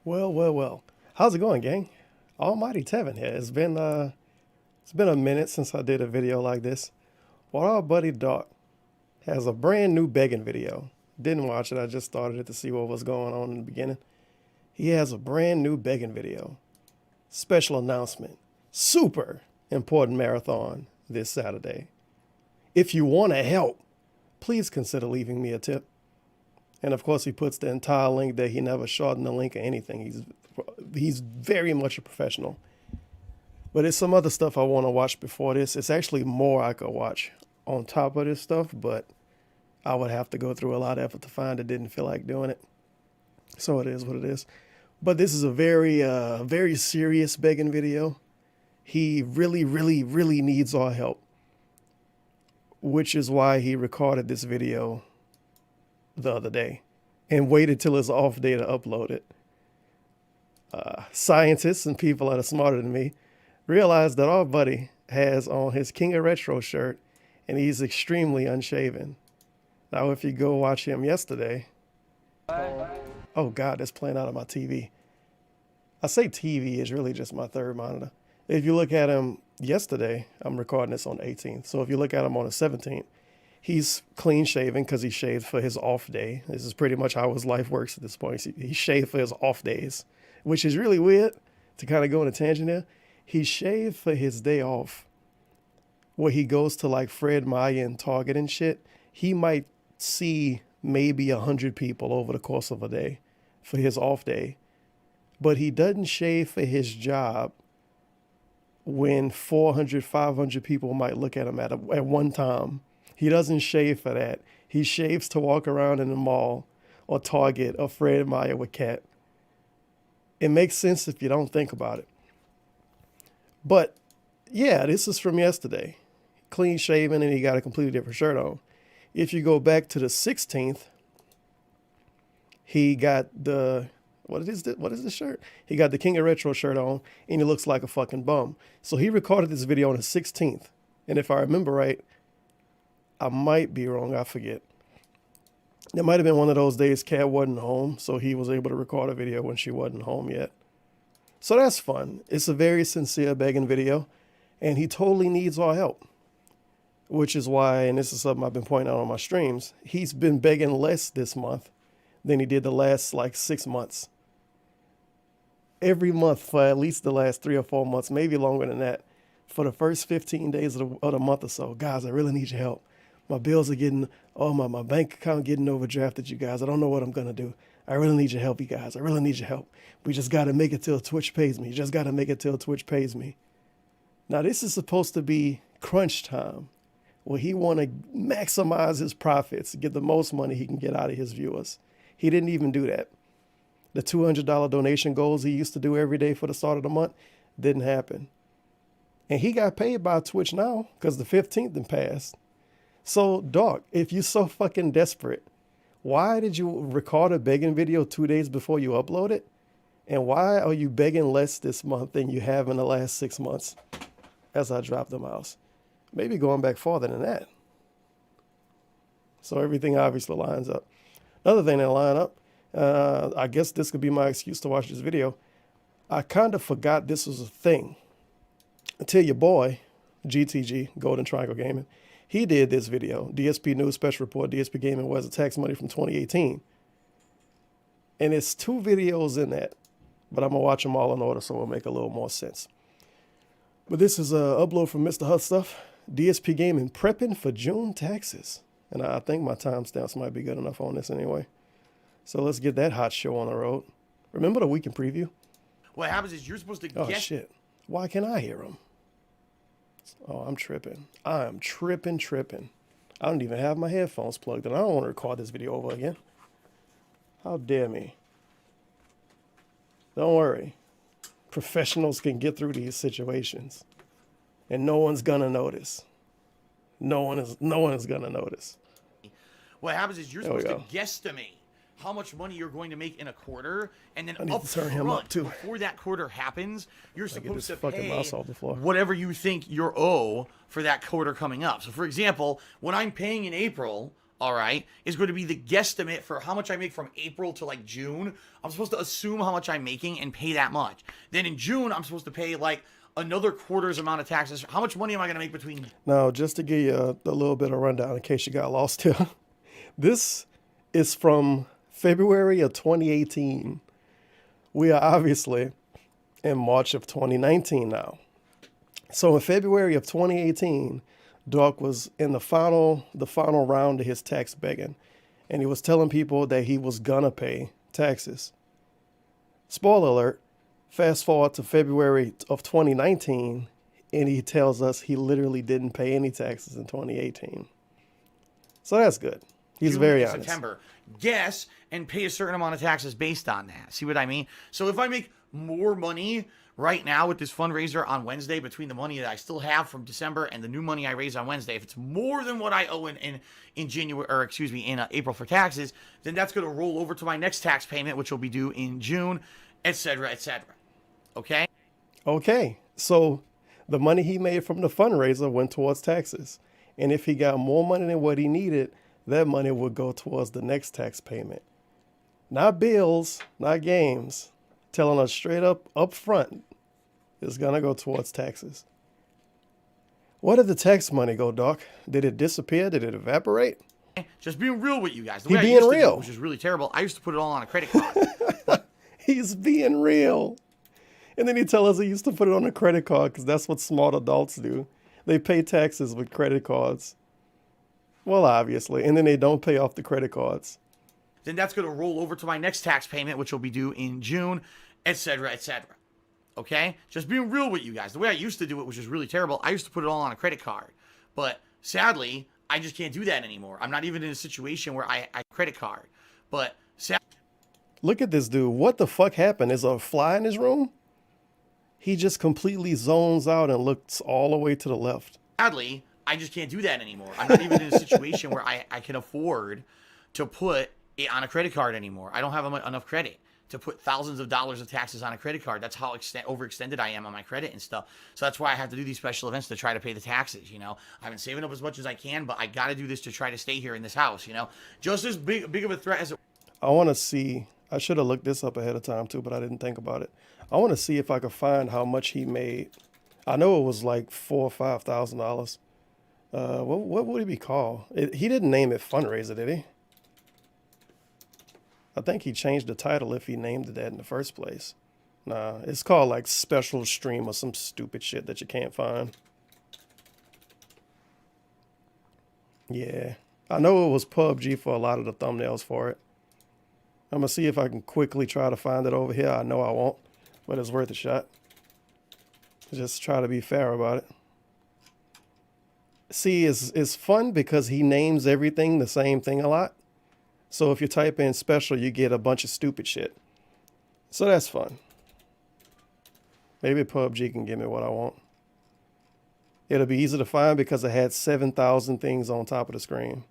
Well. How's it going, gang? Almighty Tevin here. It's been a minute since I did a video like this. Well, our buddy Doc has a brand new begging video. Didn't watch it. I just started it to see what was going on in the beginning. He has a brand new begging video. Special announcement. Super important marathon this Saturday. If you want to help, please consider leaving me a tip. And of course, he puts the entire link there. He never shortened the link or anything. He's very much a professional. But there's some other stuff I want to watch before this. It's actually more I could watch on top of this stuff, but I would have to go through a lot of effort to find it. Didn't feel like doing it. So it is what it is. But this is a very serious begging video. He really needs our help, which is why he recorded this video the other day and waited till his off day to upload it. Scientists and people that are smarter than me realize that our buddy has on his King of Retro shirt and he's extremely unshaven. Now, if you go watch him yesterday, oh God, that's playing out of my TV. I say TV is really just my third monitor. If you look at him yesterday, I'm recording this on the 18th. So if you look at him on the 17th, he's clean shaven because he shaved for his off day. This is pretty much how his life works at this point. He shaved for his off days, which is really weird to kind of go on a tangent there. He shaved for his day off where he goes to like Fred Meyer and Target and shit. He might see maybe 100 people over the course of a day for his off day, but he doesn't shave for his job when 400, 500 people might look at him at one time. He doesn't shave for that. He shaves to walk around in the mall or Target or Fred Meyer with Cat. It makes sense if you don't think about it. But yeah, this is from yesterday. Clean shaven and he got a completely different shirt on. If you go back to the 16th, he got the, what is this shirt? He got the King of Retro shirt on and he looks like a fucking bum. So he recorded this video on the 16th. And if I remember right, I might be wrong, I forget. It might have been one of those days Kat wasn't home, so he was able to record a video when she wasn't home yet. So that's fun. It's a very sincere begging video, and he totally needs our help. Which is why, and this is something I've been pointing out on my streams, he's been begging less this month than he did the last like 6 months. Every month for at least the last 3 or 4 months, maybe longer than that, for the first 15 days of the month or so. Guys, I really need your help. My bills are getting, my bank account getting overdrafted, you guys. I don't know what I'm going to do. I really need your help, you guys. I really need your help. We just got to make it till Twitch pays me. Just got to make it till Twitch pays me. Now, this is supposed to be crunch time, where he want to maximize his profits, get the most money he can get out of his viewers. He didn't even do that. The $200 donation goals he used to do every day for the start of the month didn't happen. And he got paid by Twitch now because the 15th didn't pass. So, Doc, if you're so fucking desperate, why did you record a begging video 2 days before you upload it? And why are you begging less this month than you have in the last 6 months? As I drop the mouse. Maybe going back farther than that. So everything obviously lines up. Another thing that line up, I guess this could be my excuse to watch this video. I kind of forgot this was a thing until your boy, GTG, Golden Triangle Gaming, he did this video, DSP News Special Report, DSP Gaming was the tax money from 2018. And it's 2 videos in that, but I'm going to watch them all in order so it'll make a little more sense. But this is an upload from Mr. Hut Stuff, DSP Gaming prepping for June taxes. And I think my timestamps might be good enough on this anyway. So let's get that hot show on the road. Remember the weekend preview? What happens is you're supposed to Oh, guess. shit. Why can't I hear him? Oh, I'm tripping. I am tripping. I don't even have my headphones plugged in. I don't want to record this video over again. How dare me? Don't worry. Professionals can get through these situations. And no one's gonna notice. No one is gonna notice. What happens is you're There we supposed to guesstimate how much money you're going to make in a quarter, and then I need up to turn him up, front, too. before that quarter happens, you're Get supposed this to fucking pay mouse off the floor. whatever you think you're owe for that quarter coming up. So, for example, when I'm paying in April, all right, is going to be the guesstimate for how much I make from April to like June. I'm supposed to assume how much I'm making and pay that much. Then in June, I'm supposed to pay like another quarter's amount of taxes. How much money am I going to make between? Now, just to give you a little bit of rundown in case you got lost here, this is from February of 2018. We are obviously in March of 2019 now. So in February of 2018, Doc was in the final round of his tax begging, and he was telling people that he was gonna pay taxes. Spoiler alert, fast forward to February of 2019, and he tells us he literally didn't pay any taxes in 2018. So that's good. He's June very and honest. September. Guess and pay a certain amount of taxes based on that. See what I mean? So if I make more money right now with this fundraiser on Wednesday, between the money that I still have from December and the new money I raise on Wednesday, if it's more than what I owe in January, or excuse me, in April for taxes, then that's going to roll over to my next tax payment, which will be due in June, etc., etc. Okay? Okay, so the money he made from the fundraiser went towards taxes. And if he got more money than what he needed, that money would go towards the next tax payment. Not bills, not games. Telling us straight up front, it's gonna go towards taxes. Where did the tax money go, Doc? Did it disappear? Did it evaporate? Just being real with you guys. The He way I being used to do real. it, which is really terrible. I used to put it all on a credit card. He's being real. And then he tell us he used to put it on a credit card because that's what smart adults do. They pay taxes with credit cards. Well, obviously. And then they don't pay off the credit cards. Then that's going to roll over to my next tax payment, which will be due in June, etc., etc. Okay? Just being real with you guys. The way I used to do it, which is really terrible, I used to put it all on a credit card. But sadly, I just can't do that anymore. I'm not even in a situation where I credit card. But Look at this dude. What the fuck happened? Is a fly in his room? He just completely zones out and looks all the way to the left. sadly, I just can't do that anymore. I'm not even in a situation where I can afford to put it on a credit card anymore. I don't have enough credit to put thousands of dollars of taxes on a credit card. That's how overextended I am on my credit and stuff. So that's why I have to do these special events to try to pay the taxes, you know. I've been saving up as much as I can, but I got to do this to try to stay here in this house, you know. Just as big of a threat as it... I want to see. I should have looked this up ahead of time too, but I didn't think about it. I want to see if I could find how much he made. I know it was like $4,000 or $5,000. What would it be called? He didn't name it fundraiser, did he? I think he changed the title if he named it that in the first place. Nah, it's called like special stream or some stupid shit that you can't find. Yeah, I know it was PUBG for a lot of the thumbnails for it. I'm gonna see if I can quickly try to find it over here. I know I won't, but it's worth a shot. Just try to be fair about it. See, it's fun because he names everything the same thing a lot. So if you type in special, you get a bunch of stupid shit. So that's fun. Maybe PUBG can give me what I want. It'll be easy to find because it had 7,000 things on top of the screen.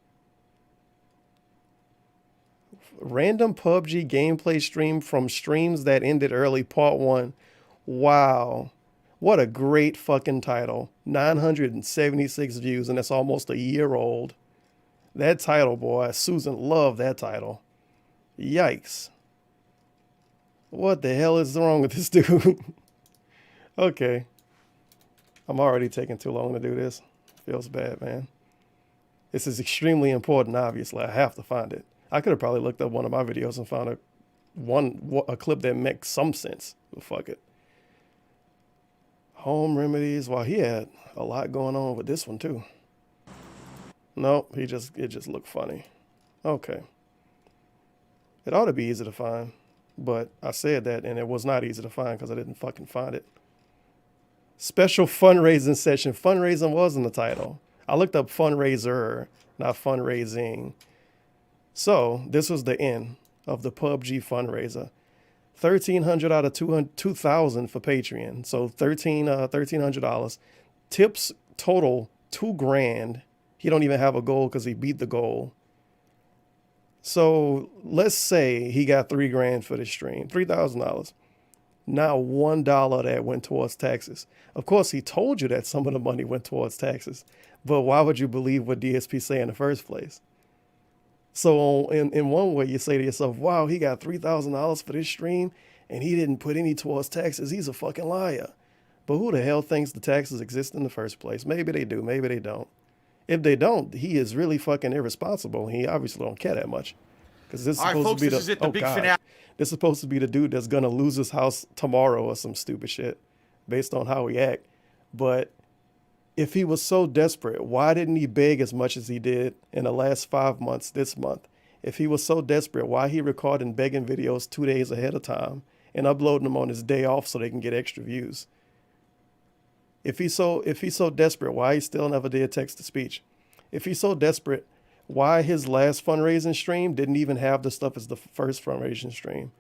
Random PUBG gameplay stream from streams that ended early, part 1. Wow. What a great fucking title. 976 views, and it's almost a year old. That title, boy, Susan loved that title. Yikes. What the hell is wrong with this dude? Okay. I'm already taking too long to do this. Feels bad, man. This is extremely important, obviously. I have to find it. I could have probably looked up one of my videos and found a clip that makes some sense. But fuck it. Home remedies. Wow, he had a lot going on with this one too. Nope, it just looked funny. Okay. It ought to be easy to find, but I said that and it was not easy to find because I didn't fucking find it. Special fundraising session. Fundraising was in the title. I looked up fundraiser, not fundraising. So this was the end of the PUBG fundraiser. 1,300 out of 2,000 for Patreon. So $1,300. Tips total $2,000. He don't even have a goal because he beat the goal. So let's say he got $3,000 for this stream, $3,000. Now $1 that went towards taxes. Of course, he told you that some of the money went towards taxes, but why would you believe what DSP say in the first place? So in one way, you say to yourself, wow, he got $3,000 for this stream and he didn't put any towards taxes. He's a fucking liar. But who the hell thinks the taxes exist in the first place? Maybe they do, maybe they don't. If they don't, he is really fucking irresponsible. He obviously don't care that much. Because this is All right, supposed folks, to be this is it, the big finale. This is supposed to be the dude that's gonna lose his house tomorrow or some stupid shit based on how he act. But if he was so desperate, why didn't he beg as much as he did in the last 5 months this month? If he was so desperate, why he recording begging videos 2 days ahead of time and uploading them on his day off so they can get extra views? If he's so desperate, why he still never did text to speech? If he's so desperate, why his last fundraising stream didn't even have the stuff as the first fundraising stream?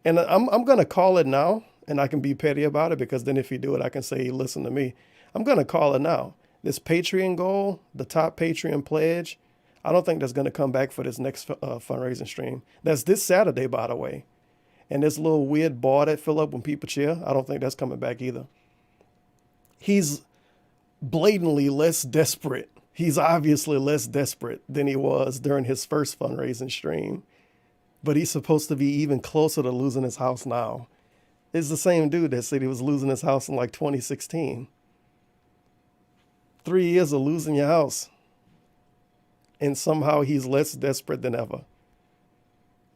And I'm gonna call it now, and I can be petty about it because then if he do it, I can say, listen to me. I'm gonna call it now. This Patreon goal, the top Patreon pledge, I don't think that's gonna come back for this next fundraising stream. That's this Saturday, by the way. And this little weird bar that fill up when people cheer, I don't think that's coming back either. He's blatantly less desperate. He's obviously less desperate than he was during his first fundraising stream. But he's supposed to be even closer to losing his house now. It's the same dude that said he was losing his house in like 2016. 3 years of losing your house. And somehow he's less desperate than ever.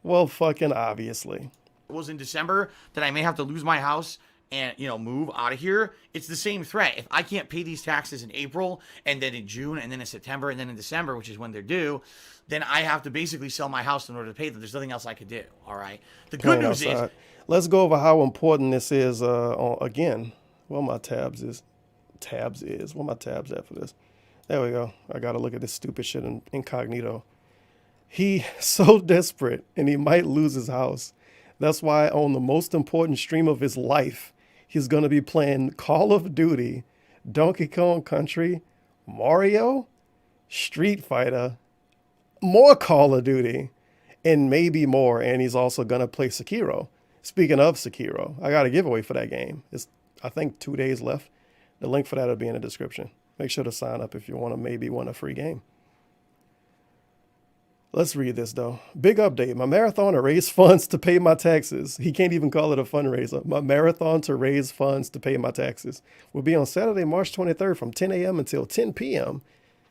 Well, fucking obviously. It was in December that I may have to lose my house and, move out of here. It's the same threat. If I can't pay these taxes in April and then in June and then in September and then in December, which is when they're due, then I have to basically sell my house in order to pay them. There's nothing else I could do. All right. The good news is, let's go over how important this is again. Well, my tabs is. Where my tabs at for this? There we go. I got to look at this stupid shit in incognito. He so desperate and he might lose his house. That's why on the most important stream of his life, he's going to be playing Call of Duty, Donkey Kong Country, Mario, Street Fighter, more Call of Duty, and maybe more. And he's also going to play Sekiro. Speaking of Sekiro, I got a giveaway for that game. It's, I think, 2 days left. The link for that will be in the description. Make sure to sign up if you want to maybe win a free game. Let's read this, though. Big update. My marathon to raise funds to pay my taxes. He can't even call it a fundraiser. My marathon to raise funds to pay my taxes will be on Saturday, March 23rd from 10 a.m. until 10 p.m.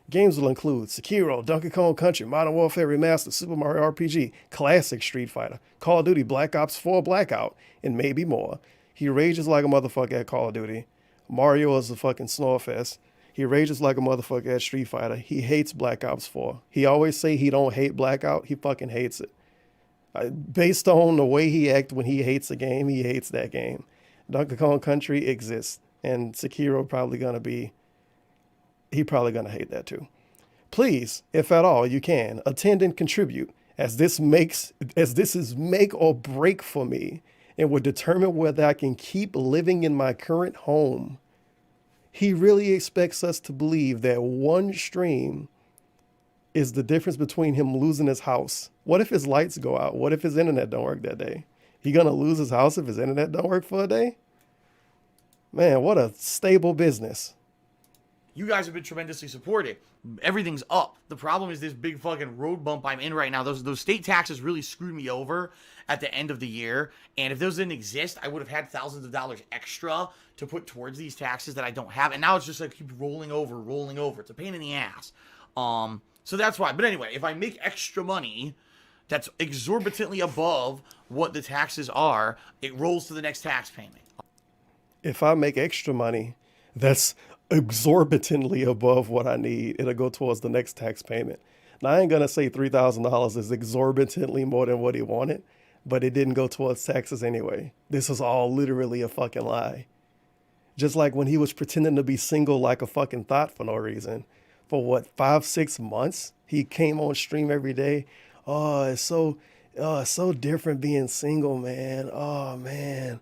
Games will include Sekiro, Donkey Kong Country, Modern Warfare Remastered, Super Mario RPG, Classic Street Fighter, Call of Duty Black Ops 4 Blackout, and maybe more. He rages like a motherfucker at Call of Duty. Mario is a fucking snorefest. He rages like a motherfucker at Street Fighter. He hates Black Ops 4. He always say he don't hate Blackout. He fucking hates it. Based on the way he acts when he hates a game, he hates that game. Donkey Kong Country exists. And Sekiro probably gonna hate that too. Please, if at all you can, attend and contribute, as this is make or break for me and will determine whether I can keep living in my current home. He really expects us to believe that one stream is the difference between him losing his house. What if his lights go out? What if his internet don't work that day? He gonna lose his house if his internet don't work for a day? Man, what a stable business. You guys have been tremendously supportive. Everything's up. The problem is this big fucking road bump I'm in right now. Those state taxes really screwed me over at the end of the year. And if those didn't exist, I would have had thousands of dollars extra to put towards these taxes that I don't have. And now it's just like keep rolling over. It's a pain in the ass. So that's why. But anyway, if I make extra money that's exorbitantly above what the taxes are, it rolls to the next tax payment. If I make extra money, that's exorbitantly above what I need. It'll go towards the next tax payment. Now, I ain't going to say $3,000 is exorbitantly more than what he wanted, but it didn't go towards taxes anyway. This is all literally a fucking lie. Just like when he was pretending to be single like a fucking thought for no reason. For what, 5-6 months? He came on stream every day. It's so different being single, man. Oh, man.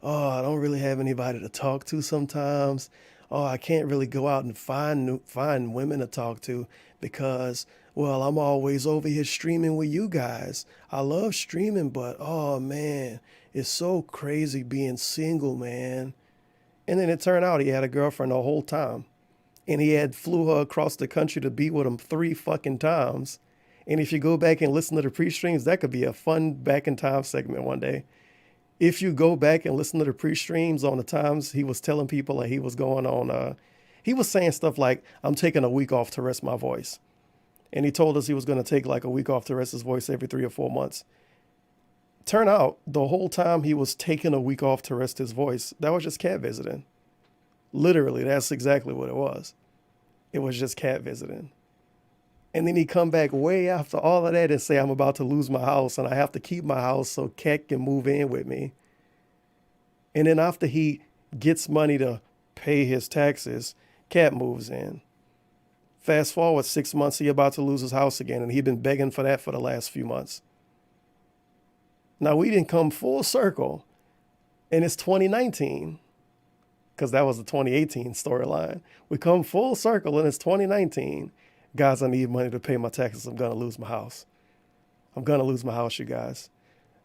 I don't really have anybody to talk to sometimes. I can't really go out and find women to talk to because, well, I'm always over here streaming with you guys. I love streaming, but, oh, man, it's so crazy being single, man. And then it turned out he had a girlfriend the whole time. And he had flew her across the country to be with him 3 fucking times. And if you go back and listen to the pre-streams, that could be a fun back in time segment one day. If you go back and listen to the pre-streams on the times he was telling people like he was going on, he was saying stuff like, I'm taking a week off to rest my voice. And he told us he was going to take like a week off to rest his voice every 3 or 4 months. Turn out the whole time he was taking a week off to rest his voice, that was just cat visiting. Literally, that's exactly what it was. It was just cat visiting. And then he come back way after all of that and say, I'm about to lose my house and I have to keep my house so Cat can move in with me. And then after he gets money to pay his taxes, Cat moves in. Fast forward 6 months, he about to lose his house again, and he'd been begging for that for the last few months. Now, we didn't come full circle, and it's 2019, because that was the 2018 storyline. We come full circle, and it's 2019. Guys, I need money to pay my taxes. I'm going to lose my house. I'm going to lose my house, you guys.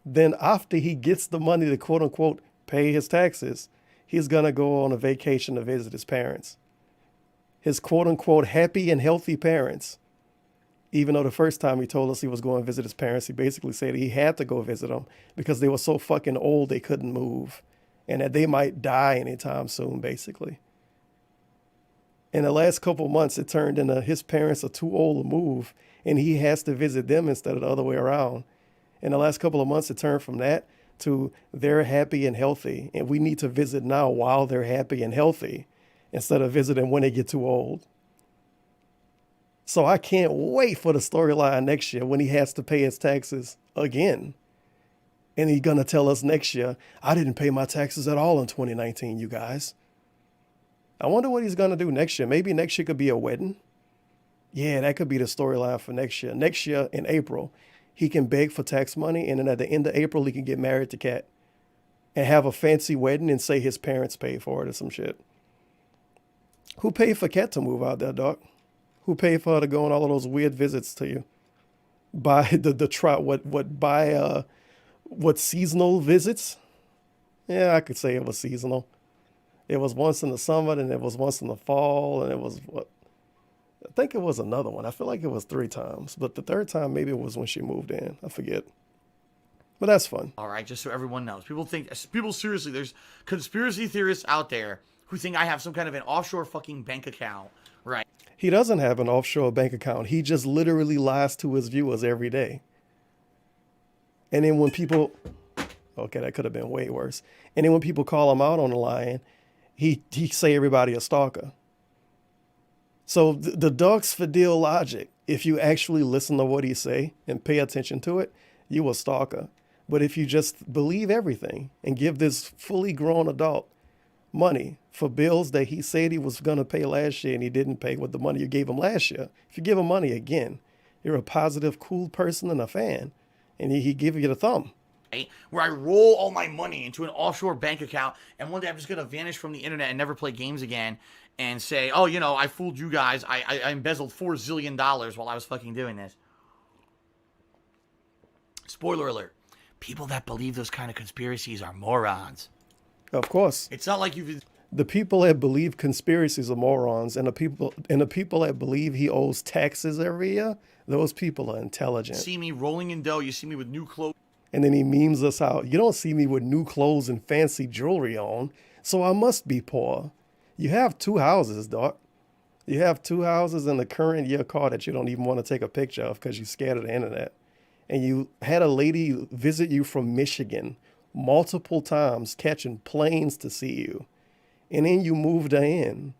Then after he gets the money to quote unquote pay his taxes, he's going to go on a vacation to visit his parents. His quote unquote happy and healthy parents. Even though the first time he told us he was going to visit his parents, he basically said he had to go visit them because they were so fucking old they couldn't move and that they might die anytime soon, basically. In the last couple months, it turned into his parents are too old to move, and he has to visit them instead of the other way around. In the last couple of months, it turned from that to they're happy and healthy, and we need to visit now while they're happy and healthy instead of visiting when they get too old. So I can't wait for the storyline next year when he has to pay his taxes again. And he's going to tell us next year, I didn't pay my taxes at all in 2019, you guys. I wonder what he's going to do next year. Maybe next year could be a wedding. Yeah, that could be the storyline for next year. Next year in April, he can beg for tax money. And then at the end of April, he can get married to Kat and have a fancy wedding and say his parents paid for it or some shit. Who paid for Kat to move out there, dog? Who paid for her to go on all of those weird visits to you? By what seasonal visits? Yeah, I could say it was seasonal. It was once in the summer, and it was once in the fall, and it was what? I think it was another one. I feel like it was 3 times, but the third time maybe it was when she moved in. I forget. But that's fun. All right, just so everyone knows. People seriously, there's conspiracy theorists out there who think I have some kind of an offshore fucking bank account, right? He doesn't have an offshore bank account. He just literally lies to his viewers every day. And then when people, okay, that could have been way worse. And then when people call him out on the line, he say everybody a stalker. So the ducks for deal logic, if you actually listen to what he say and pay attention to it, you a stalker. But if you just believe everything and give this fully grown adult money for bills that he said he was going to pay last year and he didn't pay with the money you gave him last year, if you give him money again, you're a positive, cool person and a fan, and he give you the thumb. Where I roll all my money into an offshore bank account, and one day I'm just going to vanish from the internet and never play games again and say, oh, you know, I fooled you guys. I embezzled $4 zillion while I was fucking doing this. Spoiler alert. People that believe those kind of conspiracies are morons. Of course. It's not like you've... The people that believe conspiracies are morons, and the people that believe he owes taxes every year, those people are intelligent. See me rolling in dough. You see me with new clothes. And then he memes us out. You don't see me with new clothes and fancy jewelry on, so I must be poor. You have 2 houses, dog. You have 2 houses in the current year car that you don't even want to take a picture of because you're scared of the internet. And you had a lady visit you from Michigan multiple times, catching planes to see you. And then you moved her in.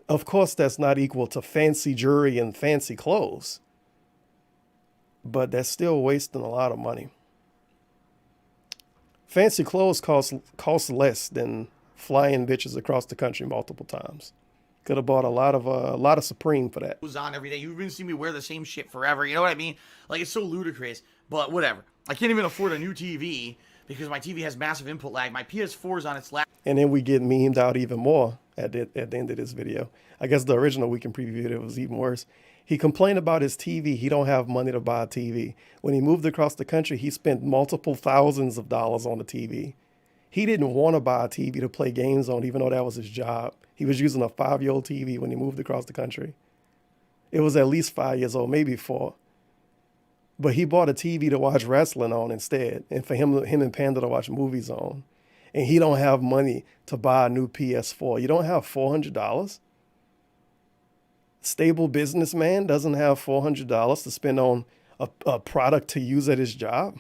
Of course, that's not equal to fancy jewelry and fancy clothes. But that's still wasting a lot of money. Fancy clothes cost less than flying bitches across the country multiple times. Could have bought a lot of Supreme for that. It was on every day. You've been seeing me wear the same shit forever. You know what I mean? Like, it's so ludicrous. But whatever. I can't even afford a new TV because my TV has massive input lag. My PS4 is on its lap. And then we get memed out even more at the end of this video. I guess the original Weekend Preview video was even worse. He complained about his TV. He don't have money to buy a TV. When he moved across the country, he spent multiple thousands of dollars on the TV. He didn't want to buy a TV to play games on, even though that was his job. He was using a 5-year-old TV when he moved across the country. It was at least 5 years old, maybe 4. But he bought a TV to watch wrestling on instead, and for him and Panda to watch movies on. And he don't have money to buy a new PS4. You don't have $400? Stable businessman doesn't have $400 to spend on a product to use at his job?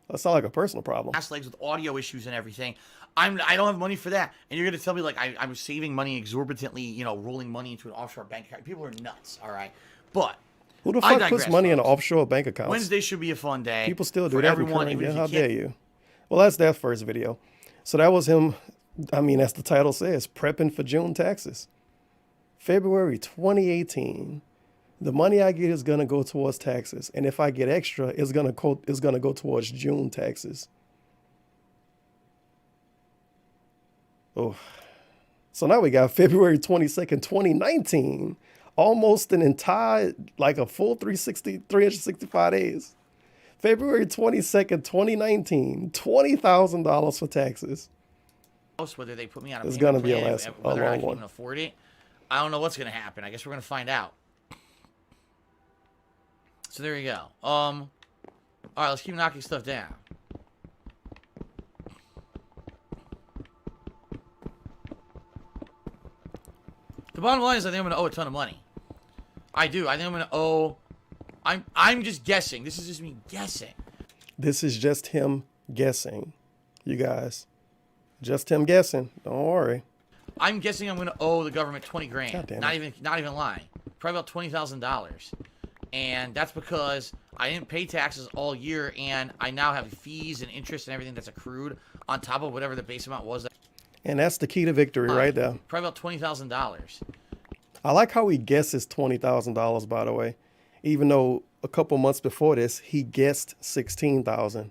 That sounds like a personal problem. Last legs with audio issues and everything. I don't have money for that. And you're going to tell me, like, I was saving money exorbitantly, you know, rolling money into an offshore bank account. People are nuts, all right? But who the fuck puts money in an offshore bank account? Wednesday should be a fun day. People still do for that. Everyone, Yeah, how dare you? Well, that's that first video. So that was him. I mean, as the title says, prepping for June taxes. February 2018. The money I get is going to go towards taxes. And if I get extra, it's going to go towards June taxes. Oh. So now we got February 22nd, 2019. Almost an entire, like a full 365 days. February 22nd, 2019. $20,000 for taxes. Whether they put me on a it's going to be a whether I long can one. even afford it, I don't know what's going to happen. I guess we're going to find out. So there you go. All right, let's keep knocking stuff down. The bottom line is I think I'm going to owe a ton of money. I do. I think I'm going to owe... I'm just guessing. This is just me guessing. This is just him guessing, you guys. Just him guessing. Don't worry. I'm guessing I'm going to owe the government 20 grand. God damn Not even lying. Probably about $20,000. And that's because I didn't pay taxes all year, and I now have fees and interest and everything that's accrued on top of whatever the base amount was. And that's the key to victory right there. Probably about $20,000. I like how he guesses $20,000, by the way. Even though a couple months before this, he guessed $16,000.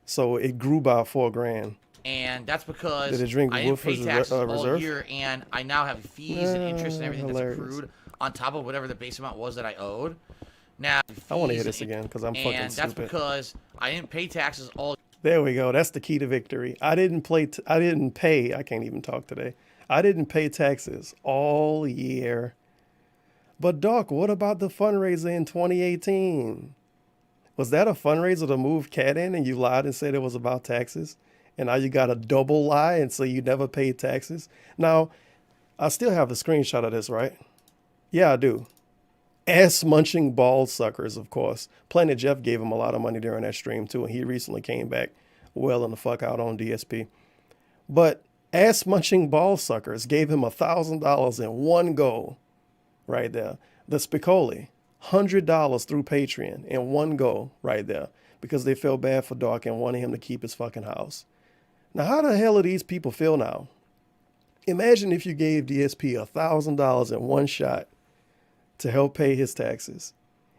So it grew by $4 grand. And that's because Did it drink I didn't pay taxes all reserve? year, and I now have fees and interest and everything Hilarious. that's accrued on top of whatever the base amount was that I owed. Now, I want to hear this again because I'm fucking and stupid. that's because I didn't pay taxes all. There we go. That's the key to victory. I didn't pay. I can't even talk today. I didn't pay taxes all year. But Doc, what about the fundraiser in 2018? Was that a fundraiser to move Cat in and you lied and said it was about taxes? And now you got a double lie and say you never paid taxes? Now, I still have the screenshot of this, right? Yeah, I do. Ass-munching ball suckers, of course. Planet Jeff gave him a lot of money during that stream, too, and he recently came back well the fuck out on DSP. But ass-munching ball suckers gave him $1,000 in one go right there. The Spicoli, $100 through Patreon in one go right there because they felt bad for Doc and wanted him to keep his fucking house. Now, how the hell do these people feel now? Imagine if you gave DSP $1,000 in one shot to help pay his taxes.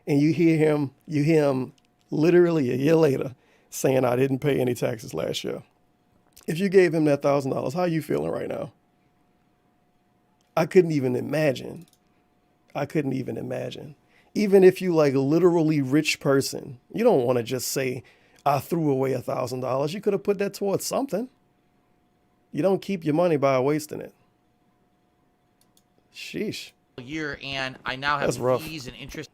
And you hear him literally a year later saying, I didn't pay any taxes last year. If you gave him that $1,000, how are you feeling right now? I couldn't even imagine. Even if you like a literally rich person, you don't want to just say, I threw away $1,000. You could have put that towards something. You don't keep your money by wasting it. Sheesh. Year, and I now have fees and interest.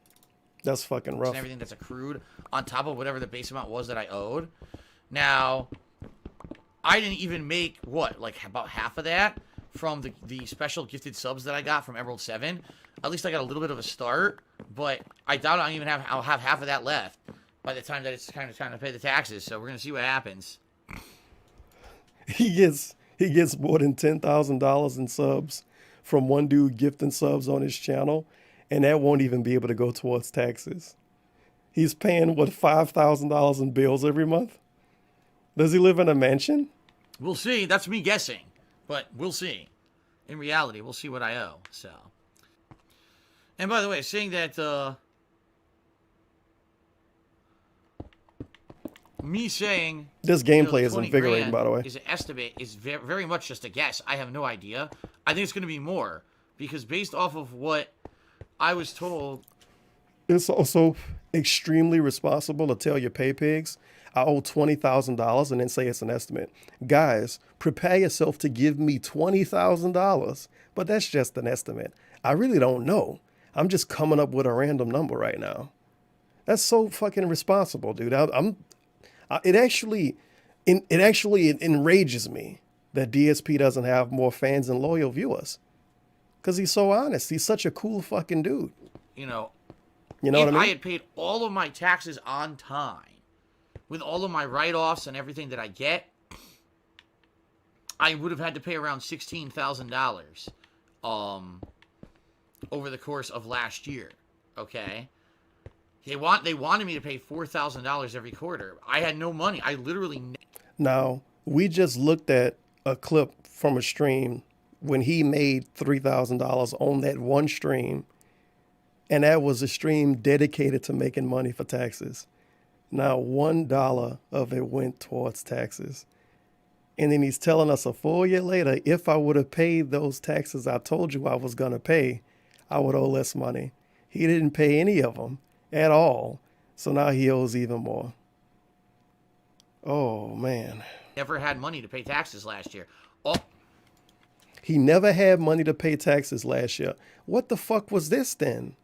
That's fucking rough. And everything that's accrued on top of whatever the base amount was that I owed. Now, I didn't even make like about half of that from the special gifted subs that I got from Emerald 7. At least I got a little bit of a start, but I doubt I'll have half of that left by the time that it's kind of time to pay the taxes. So we're gonna see what happens. He gets more than $10,000 in subs from one dude gifting subs on his channel, and that won't even be able to go towards taxes. He's paying, $5,000 in bills every month? Does he live in a mansion? We'll see. That's me guessing, but we'll see. In reality, we'll see what I owe, so. And by the way, saying that, me saying this gameplay is invigorating, by the way. Is an estimate, is very much just a guess. I have no idea. I think it's going to be more because based off of what I was told, it's also extremely responsible to tell your pay pigs, I owe $20,000 and then say it's an estimate. Guys, prepare yourself to give me $20,000, but that's just an estimate. I really don't know. I'm just coming up with a random number right now. That's so fucking irresponsible, dude. It actually enrages me that DSP doesn't have more fans and loyal viewers. Because he's so honest. He's such a cool fucking dude. You know what if I mean? I had paid all of my taxes on time, with all of my write-offs and everything that I get, I would have had to pay around $16,000 over the course of last year. Okay? They wanted me to pay $4,000 every quarter. I had no money. I literally... Now, we just looked at a clip from a stream when he made $3,000 on that one stream, and that was a stream dedicated to making money for taxes. Now, $1 of it went towards taxes. And then he's telling us a full year later, if I would have paid those taxes I told you I was going to pay, I would owe less money. He didn't pay any of them at all. So now he owes even more. Oh, man. Never had money to pay taxes last year. He never had money to pay taxes last year. What the fuck was this then?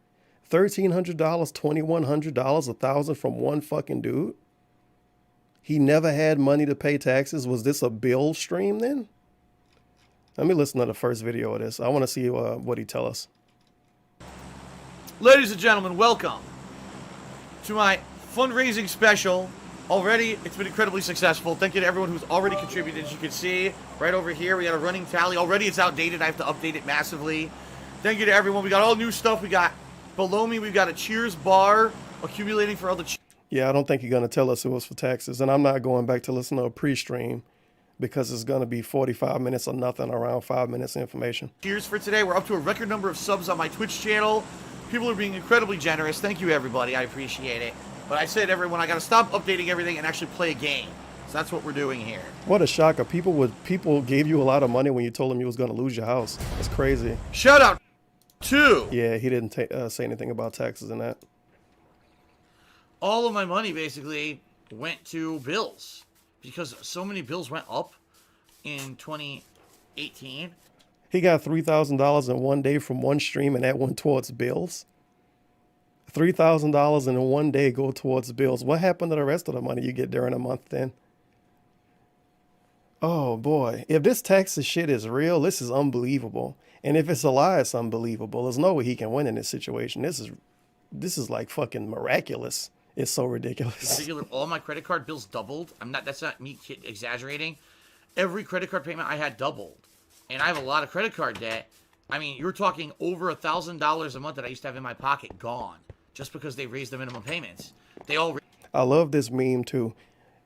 $1,300, $2,100, $1,000 from one fucking dude? He never had money to pay taxes. Was this a bill stream then? Let me listen to the first video of this. I want to see what he tell us. Ladies and gentlemen, welcome to my fundraising special. Already, it's been incredibly successful. Thank you to everyone who's already contributed. As you can see, right over here, we got a running tally. Already, it's outdated. I have to update it massively. Thank you to everyone. We got all new stuff. We got, below me, we've got a Cheers bar accumulating for all the... Yeah, I don't think you're going to tell us it was for taxes. And I'm not going back to listen to a pre-stream because it's going to be 45 minutes or nothing, around 5 minutes information. Cheers for today. We're up to a record number of subs on my Twitch channel. People are being incredibly generous. Thank you, everybody. I appreciate it. But I said, everyone, I got to stop updating everything and actually play a game. So that's what we're doing here. What a shocker. People gave you a lot of money when you told them you was going to lose your house. That's crazy. Shout out to... Yeah, he didn't say anything about taxes and that. All of my money basically went to bills because so many bills went up in 2018. He got $3,000 in one day from one stream, and that went towards bills. $3,000 in one day go towards bills. What happened to the rest of the money you get during a month then? Oh boy, if this taxes shit is real, this is unbelievable. And if it's a lie, it's unbelievable. There's no way he can win in this situation. This is like fucking miraculous. It's so ridiculous. All my credit card bills doubled. That's not me exaggerating. Every credit card payment I had doubled. And I have a lot of credit card debt. I mean, you're talking over $1,000 a month that I used to have in my pocket gone just because they raised the minimum payments. I love this meme too.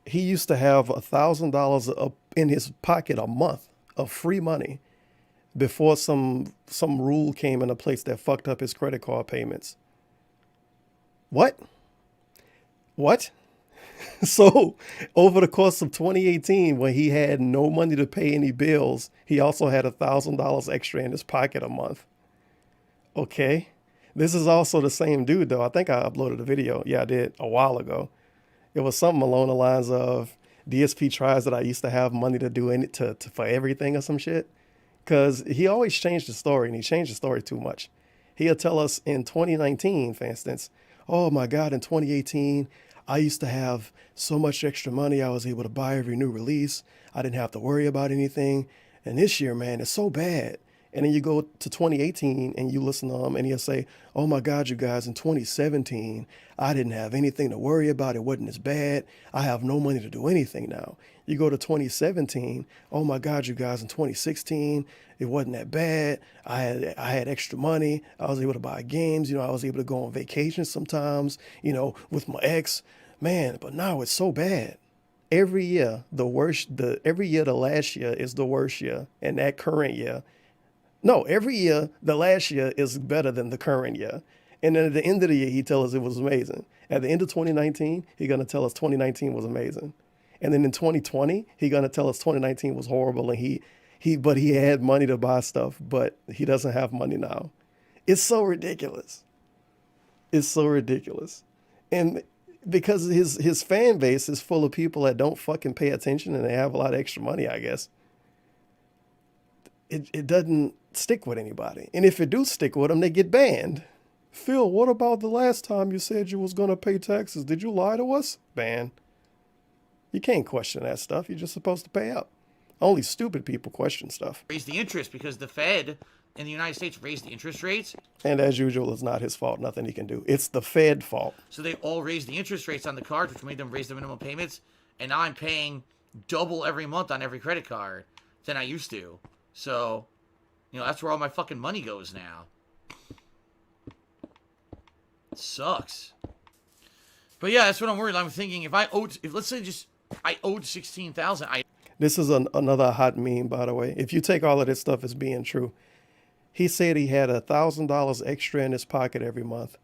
He used to have $1,000 up in his pocket a month of free money before some rule came into place that fucked up his credit card payments. What? So over the course of 2018, when he had no money to pay any bills, he also had $1,000 extra in his pocket a month. Okay. This is also the same dude, though. I think I uploaded a video. Yeah, I did a while ago. It was something along the lines of DSP tries that I used to have money to do for everything or some shit. Because he always changed the story, and he changed the story too much. He'll tell us in 2019, for instance, oh my God, in 2018, I used to have so much extra money. I was able to buy every new release. I didn't have to worry about anything. And this year, man, it's so bad. And then you go to 2018 and you listen to him and he'll say, oh my God, you guys, in 2017, I didn't have anything to worry about. It wasn't as bad. I have no money to do anything now. You go to 2017, oh my God, you guys, in 2016, it wasn't that bad. I had extra money. I was able to buy games. I was able to go on vacation sometimes, with my ex. Man, but now it's so bad. Every year, the last year is the worst year. And that current year, no, every year, the last year is better than the current year. And then at the end of the year, he tells us it was amazing. At the end of 2019, he's going to tell us 2019 was amazing. And then in 2020, he's going to tell us 2019 was horrible. And but he had money to buy stuff, but he doesn't have money now. It's so ridiculous. It's so ridiculous. And because his fan base is full of people that don't fucking pay attention and they have a lot of extra money, I guess. It doesn't stick with anybody. And if it do stick with them, they get banned. Phil, what about the last time you said you was going to pay taxes? Did you lie to us? Ban. You can't question that stuff. You're just supposed to pay up. Only stupid people question stuff. Raise the interest because the Fed in the United States raised the interest rates. And as usual, it's not his fault. Nothing he can do. It's the Fed fault. So they all raised the interest rates on the cards, which made them raise the minimum payments. And now I'm paying double every month on every credit card than I used to. So, that's where all my fucking money goes now. It sucks. But yeah, that's what I'm worried. I'm thinking if let's say I owed 16,000. This is another hot meme, by the way. If you take all of this stuff as being true, he said he had $1,000 extra in his pocket every month,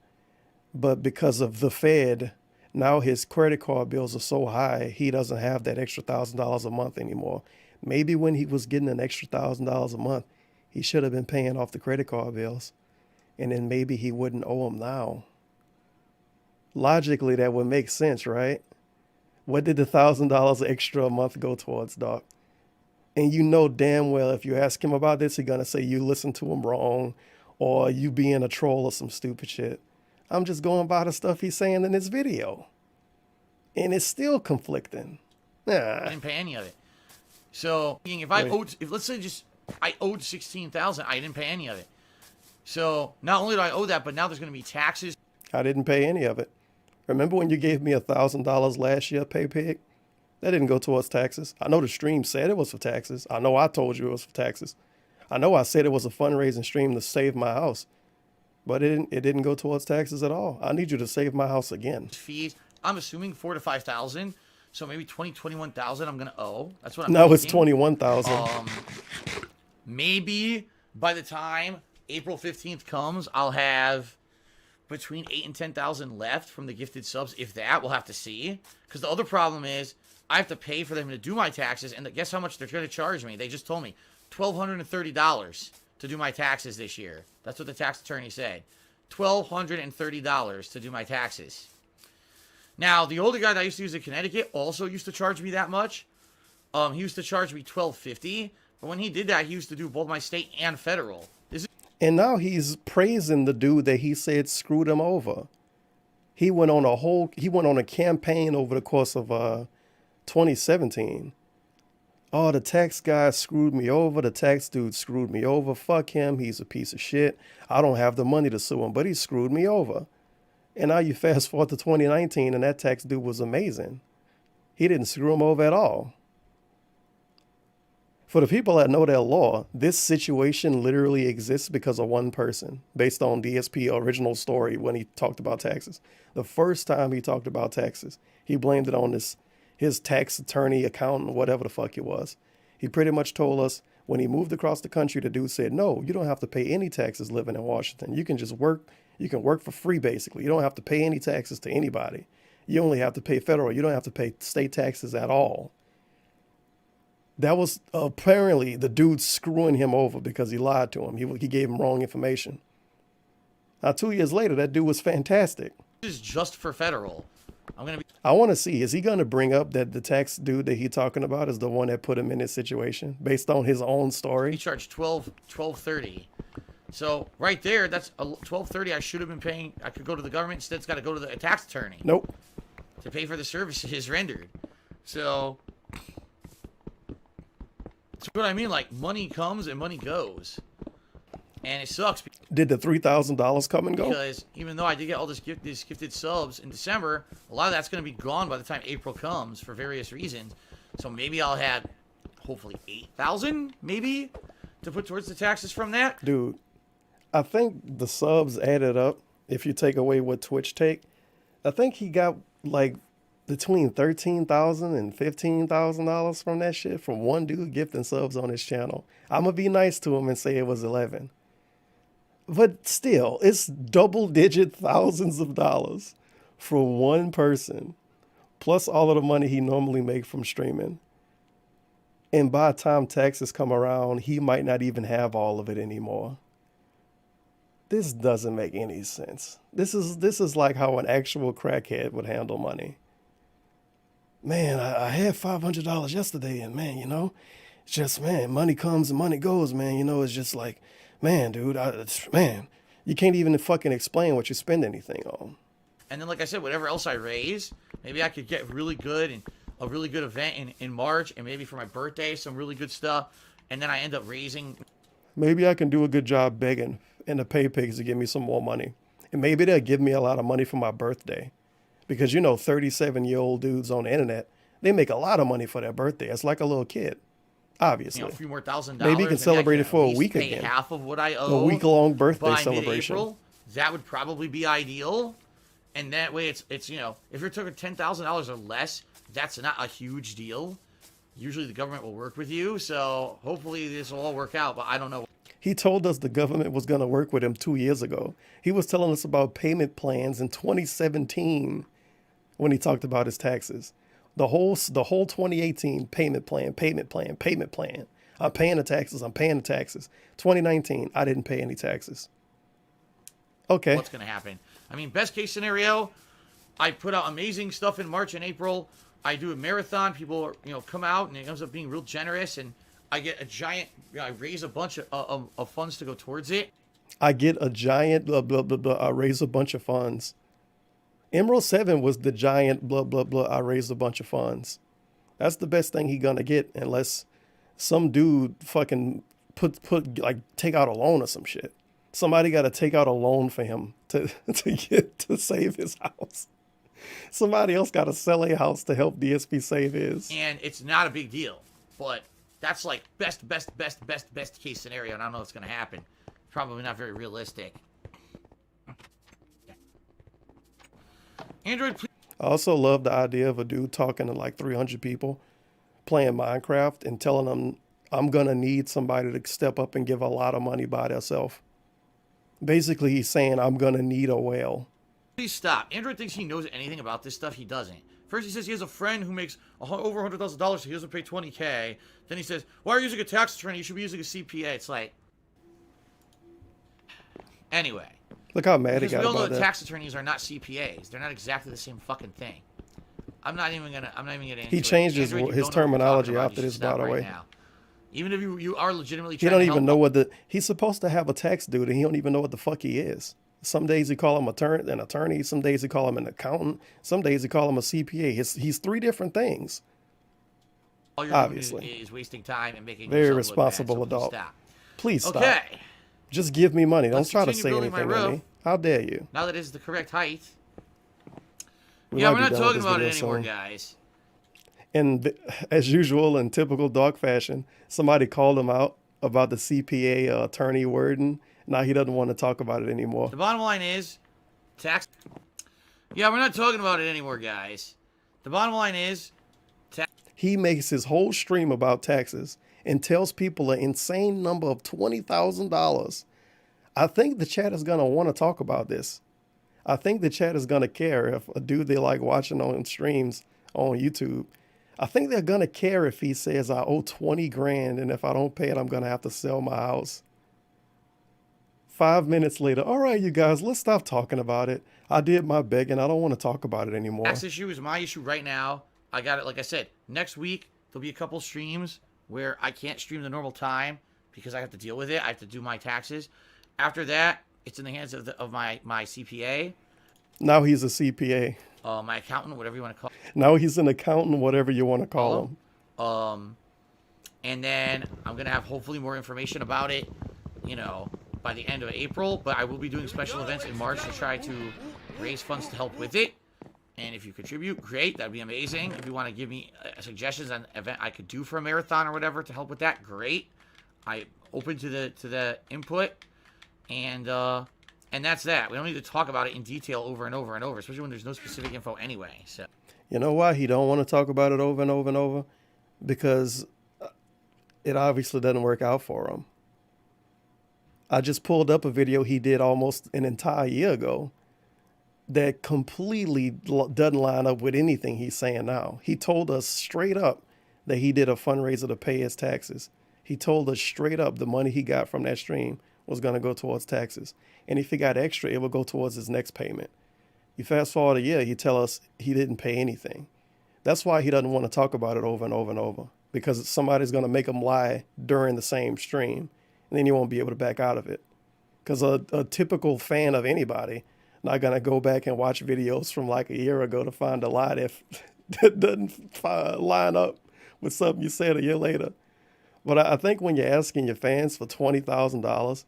but because of the Fed, now his credit card bills are so high he doesn't have that extra $1,000 a month anymore. Maybe when he was getting an extra $1,000 a month, he should have been paying off the credit card bills, and then maybe he wouldn't owe them now. Logically, that would make sense, right? What did the $1,000 extra a month go towards, Doc? And you know damn well if you ask him about this, he's going to say you listened to him wrong or you being a troll or some stupid shit. I'm just going by the stuff he's saying in this video. And it's still conflicting. I didn't pay any of it. So, let's say I owed 16,000, I didn't pay any of it. So, not only do I owe that, but now there's going to be taxes. I didn't pay any of it. Remember when you gave me $1,000 last year, PayPig? That didn't go towards taxes. I know the stream said it was for taxes. I know I told you it was for taxes. I know I said it was a fundraising stream to save my house. But it didn't go towards taxes at all. I need you to save my house again. Fees, I'm assuming 4,000 to 5,000. So maybe 21,000 I'm going to owe. That's what I'm No, thinking. it's 21,000. Maybe by the time April 15th comes, I'll have between 8,000 and 10,000 left from the gifted subs. If that, we'll have to see. Because the other problem is I have to pay for them to do my taxes. And guess how much they're going to charge me? They just told me $1,230 to do my taxes this year. That's what the tax attorney said. $1,230 to do my taxes. Now, the older guy that I used to use in Connecticut also used to charge me that much. He used to charge me $1,250. But when he did that, he used to do both my state and federal. And now he's praising the dude that he said screwed him over. He went on a campaign over the course of 2017. Oh, the tax guy screwed me over. The tax dude screwed me over. Fuck him. He's a piece of shit. I don't have the money to sue him, but he screwed me over. And now you fast forward to 2019 and that tax dude was amazing. He didn't screw him over at all. For the people that know their law, this situation literally exists because of one person, based on DSP original story when he talked about taxes. The first time he talked about taxes, he blamed it on his tax attorney, accountant, whatever the fuck it was. He pretty much told us when he moved across the country, the dude said, no, you don't have to pay any taxes living in Washington. You can just work. You can work for free, basically. You don't have to pay any taxes to anybody. You only have to pay federal. You don't have to pay state taxes at all. That was apparently the dude screwing him over because he lied to him. He gave him wrong information. Now, 2 years later, that dude was fantastic. This is just for federal. I want to see, is he going to bring up that the tax dude that he's talking about is the one that put him in this situation based on his own story? He charged $1,230. So right there, that's $1,230 I should have been paying. I could go to the government. Instead, it's got to go to the tax attorney. Nope. To pay for the services rendered. So that's what I mean. Like, money comes and money goes. And it sucks. Did the $3,000 come and go? Because even though I did get all these gifted subs in December, a lot of that's going to be gone by the time April comes for various reasons. So maybe I'll have, hopefully, 8,000 maybe to put towards the taxes from that. Dude, I think the subs added up, if you take away what Twitch take, I think he got like between $13,000 and $15,000 from that shit from one dude gifting subs on his channel. I'm going to be nice to him and say it was 11. But still, it's double-digit thousands of dollars from one person, plus all of the money he normally makes from streaming. And by the time taxes come around, he might not even have all of it anymore. This doesn't make any sense. This is like how an actual crackhead would handle money. Man, I had $500 yesterday, and man, it's just, man, money comes and money goes, man. It's just like, man, dude, man, you can't even fucking explain what you spend anything on. And then, like I said, whatever else I raise, maybe I could get really good and a really good event in March, and maybe for my birthday, some really good stuff. And then I end up raising. Maybe I can do a good job begging and the pay pigs to give me some more money. And maybe they'll give me a lot of money for my birthday. Because 37-year-old dudes on the internet, they make a lot of money for their birthday. It's like a little kid, obviously. A few more $1,000. Maybe you can celebrate it for a week pay again. half of what I owe. A week-long birthday by celebration. Mid-April. That would probably be ideal. And that way, it's if you're talking $10,000 or less, that's not a huge deal. Usually the government will work with you. So hopefully this will all work out, but I don't know. He told us the government was going to work with him 2 years ago. He was telling us about payment plans in 2017 when he talked about his taxes. The whole 2018 payment plan. I'm paying the taxes. 2019, I didn't pay any taxes. Okay. What's going to happen? I mean, best case scenario, I put out amazing stuff in March and April. I do a marathon. People, come out, and it ends up being real generous, and I get a giant. I raise a bunch of funds to go towards it. I get a giant blah blah blah blah. I raise a bunch of funds. Emerald 7 was the giant blah blah blah. I raised a bunch of funds. That's the best thing he gonna get, unless some dude fucking take out a loan or some shit. Somebody got to take out a loan for him to save his house. Somebody else got to sell a house to help DSP save his. And it's not a big deal, but that's like best case scenario, and I don't know what's going to happen. Probably not very realistic. Android, please. I also love the idea of a dude talking to like 300 people playing Minecraft and telling them, I'm going to need somebody to step up and give a lot of money by themselves. Basically, he's saying, I'm going to need a whale. Please stop. Android thinks he knows anything about this stuff. He doesn't. First, he says he has a friend who makes over $100,000, so he doesn't pay $20K. Then he says, why are you using a tax attorney? You should be using a CPA. It's like... Anyway. Look how mad he got we all know about that that. Tax attorneys are not CPAs. They're not exactly the same fucking thing. I'm not even gonna into He changed his terminology after this, by the way. Now. Even if you are legitimately He trying don't to even help know he's supposed to have a tax dude, and he don't even know what the fuck he is. Some days he call him an attorney. Some days he call him an accountant. Some days he call him a CPA. He's three different things. all you're obviously doing is wasting time and making very yourself responsible look bad, so adult. stop. Please stop. Okay. Just give me money. Don't Let's try to continue say building my anything to roof. me. How dare you? Now that is the correct height. We Yeah, might we're be not done with talking this about it video anymore, soon. guys. And as usual, in typical dog fashion, somebody called him out about the CPA attorney wording. Now he doesn't want to talk about it anymore. The bottom line is, tax. Yeah, we're not talking about it anymore, guys. The bottom line is, He makes his whole stream about taxes and tells people an insane number of $20,000. I think the chat is going to want to talk about this. I think the chat is going to care if a dude they like watching on streams on YouTube. I think they're going to care if he says I owe 20 grand and if I don't pay it, I'm going to have to sell my house. 5 minutes later, all right, you guys, let's stop talking about it. I did my begging. I don't want to talk about it anymore. tax issue is my issue right now. I got it, like I said, next week there'll be a couple streams where I can't stream the normal time because I have to deal with it. I have to do my taxes. After that, it's in the hands of my CPA. Now he's a CPA. My accountant, whatever you want to call Now he's an accountant, whatever you want to call him. And then I'm going to have hopefully more information about it, by the end of April. But I will be doing special events in March to try to raise funds to help with it. And if you contribute, great. That'd be amazing. If you want to give me suggestions on an event I could do for a marathon or whatever to help with that, great. I'm open to the input. And that's that. We don't need to talk about it in detail over and over and over, especially when there's no specific info anyway. So You know why he don't want to talk about it over and over and over? Because it obviously doesn't work out for him. I just pulled up a video he did almost an entire year ago that completely doesn't line up with anything he's saying now. He told us straight up that he did a fundraiser to pay his taxes. He told us straight up the money he got from that stream was going to go towards taxes. And if he got extra, it would go towards his next payment. You fast forward a year, he tell us he didn't pay anything. That's why he doesn't want to talk about it over and over and over, because somebody's going to make him lie during the same stream, and then you won't be able to back out of it. Because a typical fan of anybody not going to go back and watch videos from like a year ago to find a lie that doesn't line up with something you said a year later. But I think when you're asking your fans for $20,000,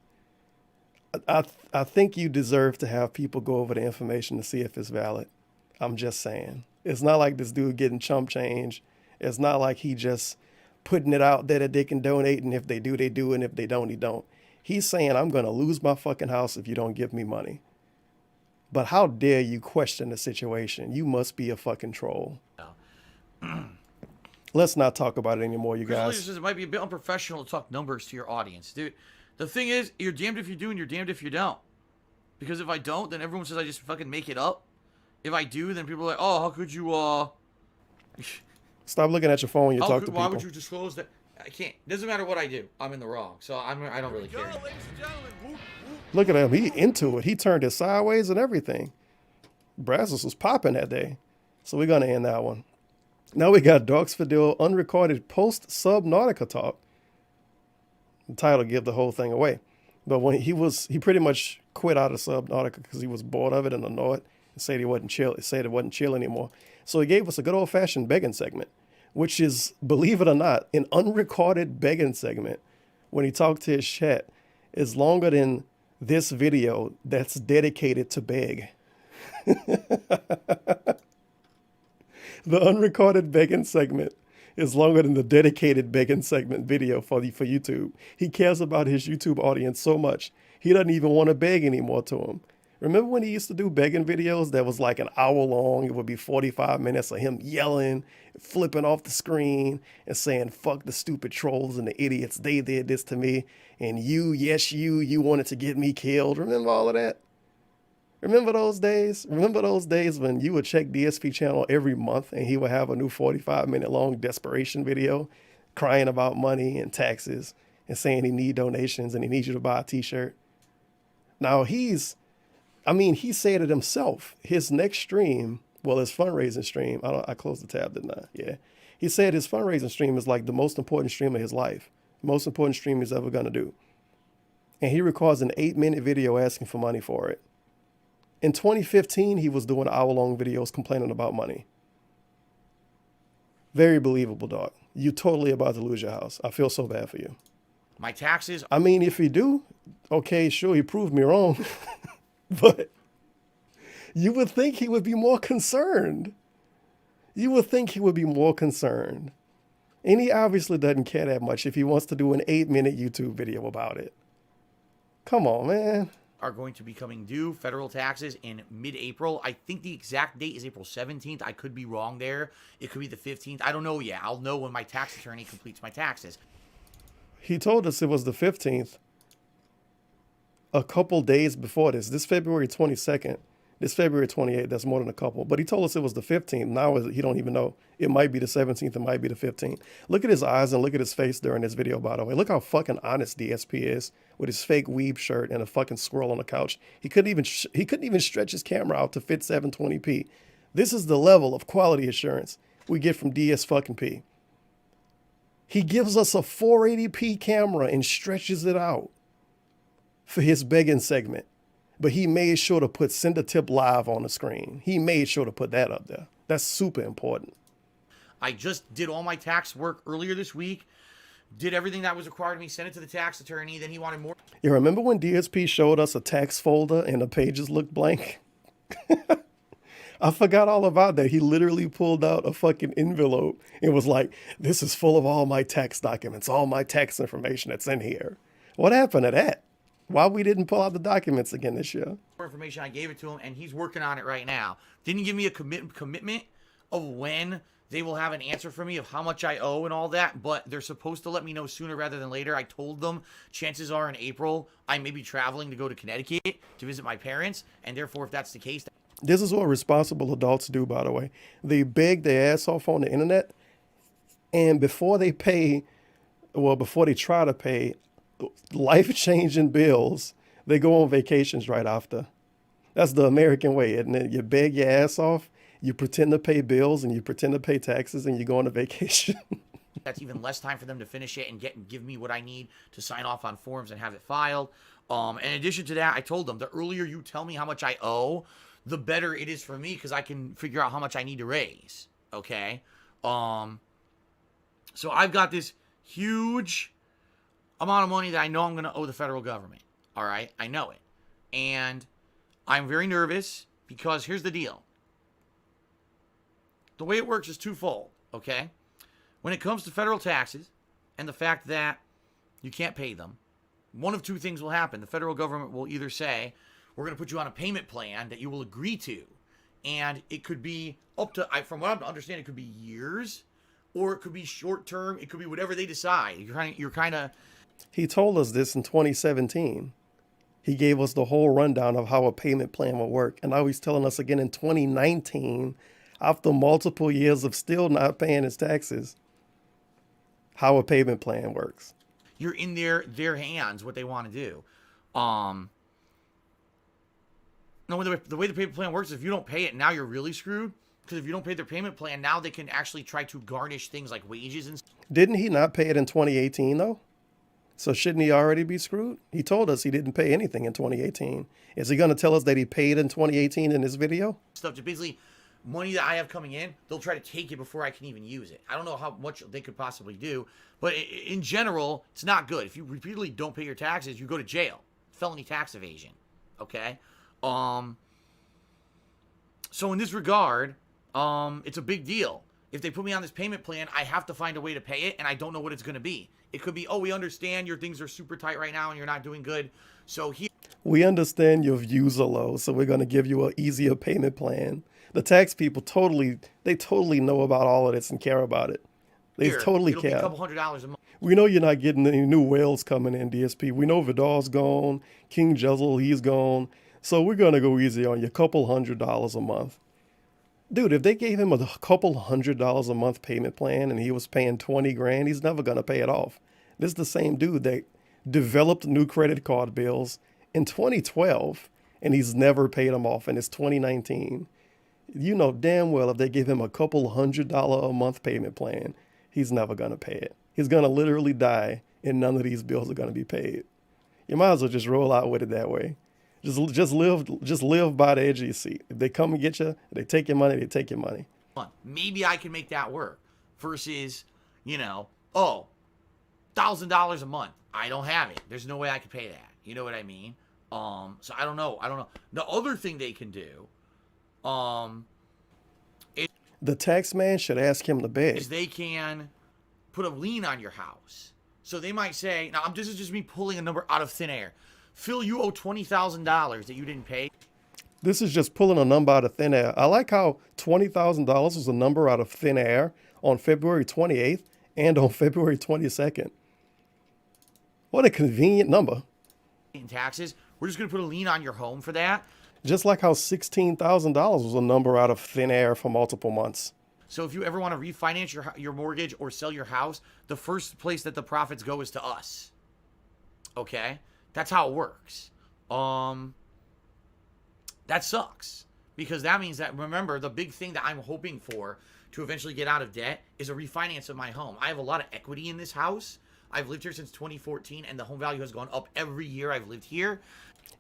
I think you deserve to have people go over the information to see if it's valid. I'm just saying. It's not like this dude getting chump change. It's not like he just putting it out there that they can donate, and if they do, they do, and if they don't, he don't. He's saying, I'm going to lose my fucking house if you don't give me money. But how dare you question the situation? You must be a fucking troll. Let's not talk about it anymore, you guys. Says it might be a bit unprofessional to talk numbers to your audience. Dude, the thing is, you're damned if you do and you're damned if you don't. Because if I don't, then everyone says I just fucking make it up. If I do, then people are like, oh, how could you, Stop looking at your phone when you talk to people. Why would you disclose that? I can't. Doesn't matter what I do. I'm in the wrong. So I don't really care. Look at him. He into it. He turned it sideways and everything. Brazos was popping that day. So we're going to end that one. Now we got Dogs Fidel unrecorded post-Subnautica talk. The title give the whole thing away. But when he pretty much quit out of Subnautica because he was bored of it and annoyed and said it wasn't chill anymore. So he gave us a good old-fashioned begging segment, which is, believe it or not, an unrecorded begging segment when he talked to his chat is longer than this video that's dedicated to beg. The unrecorded begging segment is longer than the dedicated begging segment video for YouTube. He cares about his YouTube audience so much, he doesn't even want to beg anymore to him. Remember when he used to do begging videos that was like an hour long? It would be 45 minutes of him yelling, flipping off the screen and saying, fuck the stupid trolls and the idiots. They did this to me. And you, yes, you wanted to get me killed. Remember all of that? Remember those days? Remember those days when you would check DSP channel every month and he would have a new 45-minute long desperation video crying about money and taxes and saying he need donations and he needs you to buy a t-shirt? Now he said it himself. His next stream, well, his fundraising stream, I closed the tab, didn't I? Yeah. He said his fundraising stream is like the most important stream of his life. The most important stream he's ever going to do. And he records an 8-minute video asking for money for it. In 2015, he was doing hour-long videos complaining about money. Very believable, dog. You totally about to lose your house. I feel so bad for you. My taxes. I mean, if you do, okay, sure, he proved me wrong. But you would think he would be more concerned. You would think he would be more concerned. And he obviously doesn't care that much if he wants to do an 8-minute YouTube video about it. Come on, man. Are going to be coming due, federal taxes, in mid-April. I think the exact date is April 17th. I could be wrong there. It could be the 15th. I don't know yet. I'll know when my tax attorney completes my taxes. He told us it was the 15th a couple days before this. This February 22nd. This February 28th. That's more than a couple. But he told us it was the 15th. Now he don't even know. It might be the 17th. It might be the 15th. Look at his eyes and look at his face during this video, by the way. Look how fucking honest DSP is with his fake weeb shirt and a fucking squirrel on the couch. He couldn't even stretch his camera out to fit 720p. This is the level of quality assurance we get from DS fucking P. He gives us a 480p camera and stretches it out for his begging segment. But he made sure to put Send a Tip Live on the screen. He made sure to put that up there. That's super important. I just did all my tax work earlier this week. Did everything that was required of me. Sent it to the tax attorney. Then he wanted more. You remember when DSP showed us a tax folder and the pages looked blank? I forgot all about that. He literally pulled out a fucking envelope and was like, this is full of all my tax documents, all my tax information that's in here. What happened to that? Why we didn't pull out the documents again this year? More information. I gave it to him, and he's working on it right now. Didn't give me a commitment of when they will have an answer for me of how much I owe and all that, but they're supposed to let me know sooner rather than later. I told them chances are in April I may be traveling to go to Connecticut to visit my parents, and therefore if that's the case. This is what responsible adults do, by the way. They beg their ass off on the internet, and before they try to pay, life-changing bills, they go on vacations right after. That's the American way, isn't it? You beg your ass off, you pretend to pay bills, and you pretend to pay taxes, and you go on a vacation. That's even less time for them to finish it and give me what I need to sign off on forms and have it filed. In addition to that, I told them the earlier you tell me how much I owe, the better it is for me because I can figure out how much I need to raise. Okay. So I've got this huge amount of money that I know I'm going to owe the federal government. All right. I know it. And I'm very nervous because here's the deal. The way it works is twofold. Okay. When it comes to federal taxes and the fact that you can't pay them, one of two things will happen. The federal government will either say, we're going to put you on a payment plan that you will agree to. And it could be up to, from what I'm understanding, it could be years, or it could be short term. It could be whatever they decide. You're kind of. He told us this in 2017. He gave us the whole rundown of how a payment plan will work. And now he's telling us again in 2019, after multiple years of still not paying his taxes, how a payment plan works. You're in their hands, what they want to do. No, the way the payment plan works is if you don't pay it, now you're really screwed. Because if you don't pay their payment plan, now they can actually try to garnish things like wages and stuff. Didn't he not pay it in 2018, though? So shouldn't he already be screwed? He told us he didn't pay anything in 2018. Is he going to tell us that he paid in 2018 in this video? Stuff to basically money that I have coming in, they'll try to take it before I can even use it. I don't know how much they could possibly do, but in general, it's not good. If you repeatedly don't pay your taxes, you go to jail. Felony tax evasion. Okay? So in this regard, it's a big deal. If they put me on this payment plan, I have to find a way to pay it, and I don't know what it's going to be. It could be, oh, we understand your things are super tight right now and you're not doing good. So here. We understand your views are low, so we're going to give you an easier payment plan. The tax people totally know about all of this and care about it. They totally care. It'll be a couple $100 a month. We know you're not getting any new whales coming in, DSP. We know Vidal's gone. King Jezel, he's gone. So we're going to go easy on you. Couple $100 a month. Dude, if they gave him a couple $100 a month payment plan and he was paying 20 grand, he's never going to pay it off. This is the same dude that developed new credit card bills in 2012 and he's never paid them off, and it's 2019. You know damn well if they give him a couple $100 a month payment plan, he's never going to pay it. He's going to literally die and none of these bills are going to be paid. You might as well just roll out with it that way. Just live by the edge of your seat. If they come and get you, they take your money, they take your money. Maybe I can make that work versus, $1,000 a month. I don't have it. There's no way I can pay that. You know what I mean? So I don't know. The other thing they can do, the tax man should ask him to beg. Is they can put a lien on your house. So they might say, now this is just me pulling a number out of thin air. Phil, you owe $20,000 that you didn't pay. This is just pulling a number out of thin air. I like how $20,000 was a number out of thin air on February 28th and on February 22nd. What a convenient number. In taxes, we're just going to put a lien on your home for that. Just like how $16,000 was a number out of thin air for multiple months. So if you ever want to refinance your mortgage or sell your house, the first place that the profits go is to us. Okay? That's how it works. That sucks. Because that means that, remember, the big thing that I'm hoping for to eventually get out of debt is a refinance of my home. I have a lot of equity in this house. I've lived here since 2014, and the home value has gone up every year I've lived here.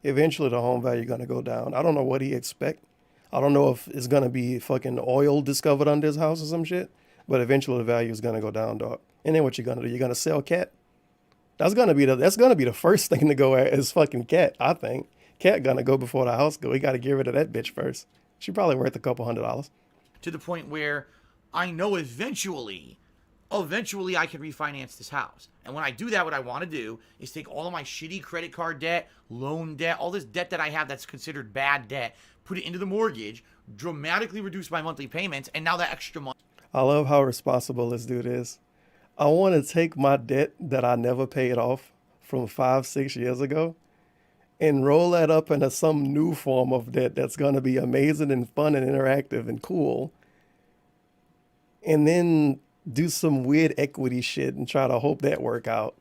Eventually, the home value is going to go down. I don't know what he expect. I don't know if it's going to be fucking oil discovered under his house or some shit. But eventually, the value is going to go down, dog. And then what you going to do? You're going to sell Cat? That's gonna be the first thing to go at is fucking Cat, I think. Cat gonna go before the house go. We gotta get rid of that bitch first. She probably worth a couple $100. To the point where I know eventually I can refinance this house. And when I do that, what I want to do is take all of my shitty credit card debt, loan debt, all this debt that I have that's considered bad debt, put it into the mortgage, dramatically reduce my monthly payments, and now that extra money. I love how responsible this dude is. I want to take my debt that I never paid off from 5-6 years ago and roll that up into some new form of debt that's going to be amazing and fun and interactive and cool. And then do some weird equity shit and try to hope that work out.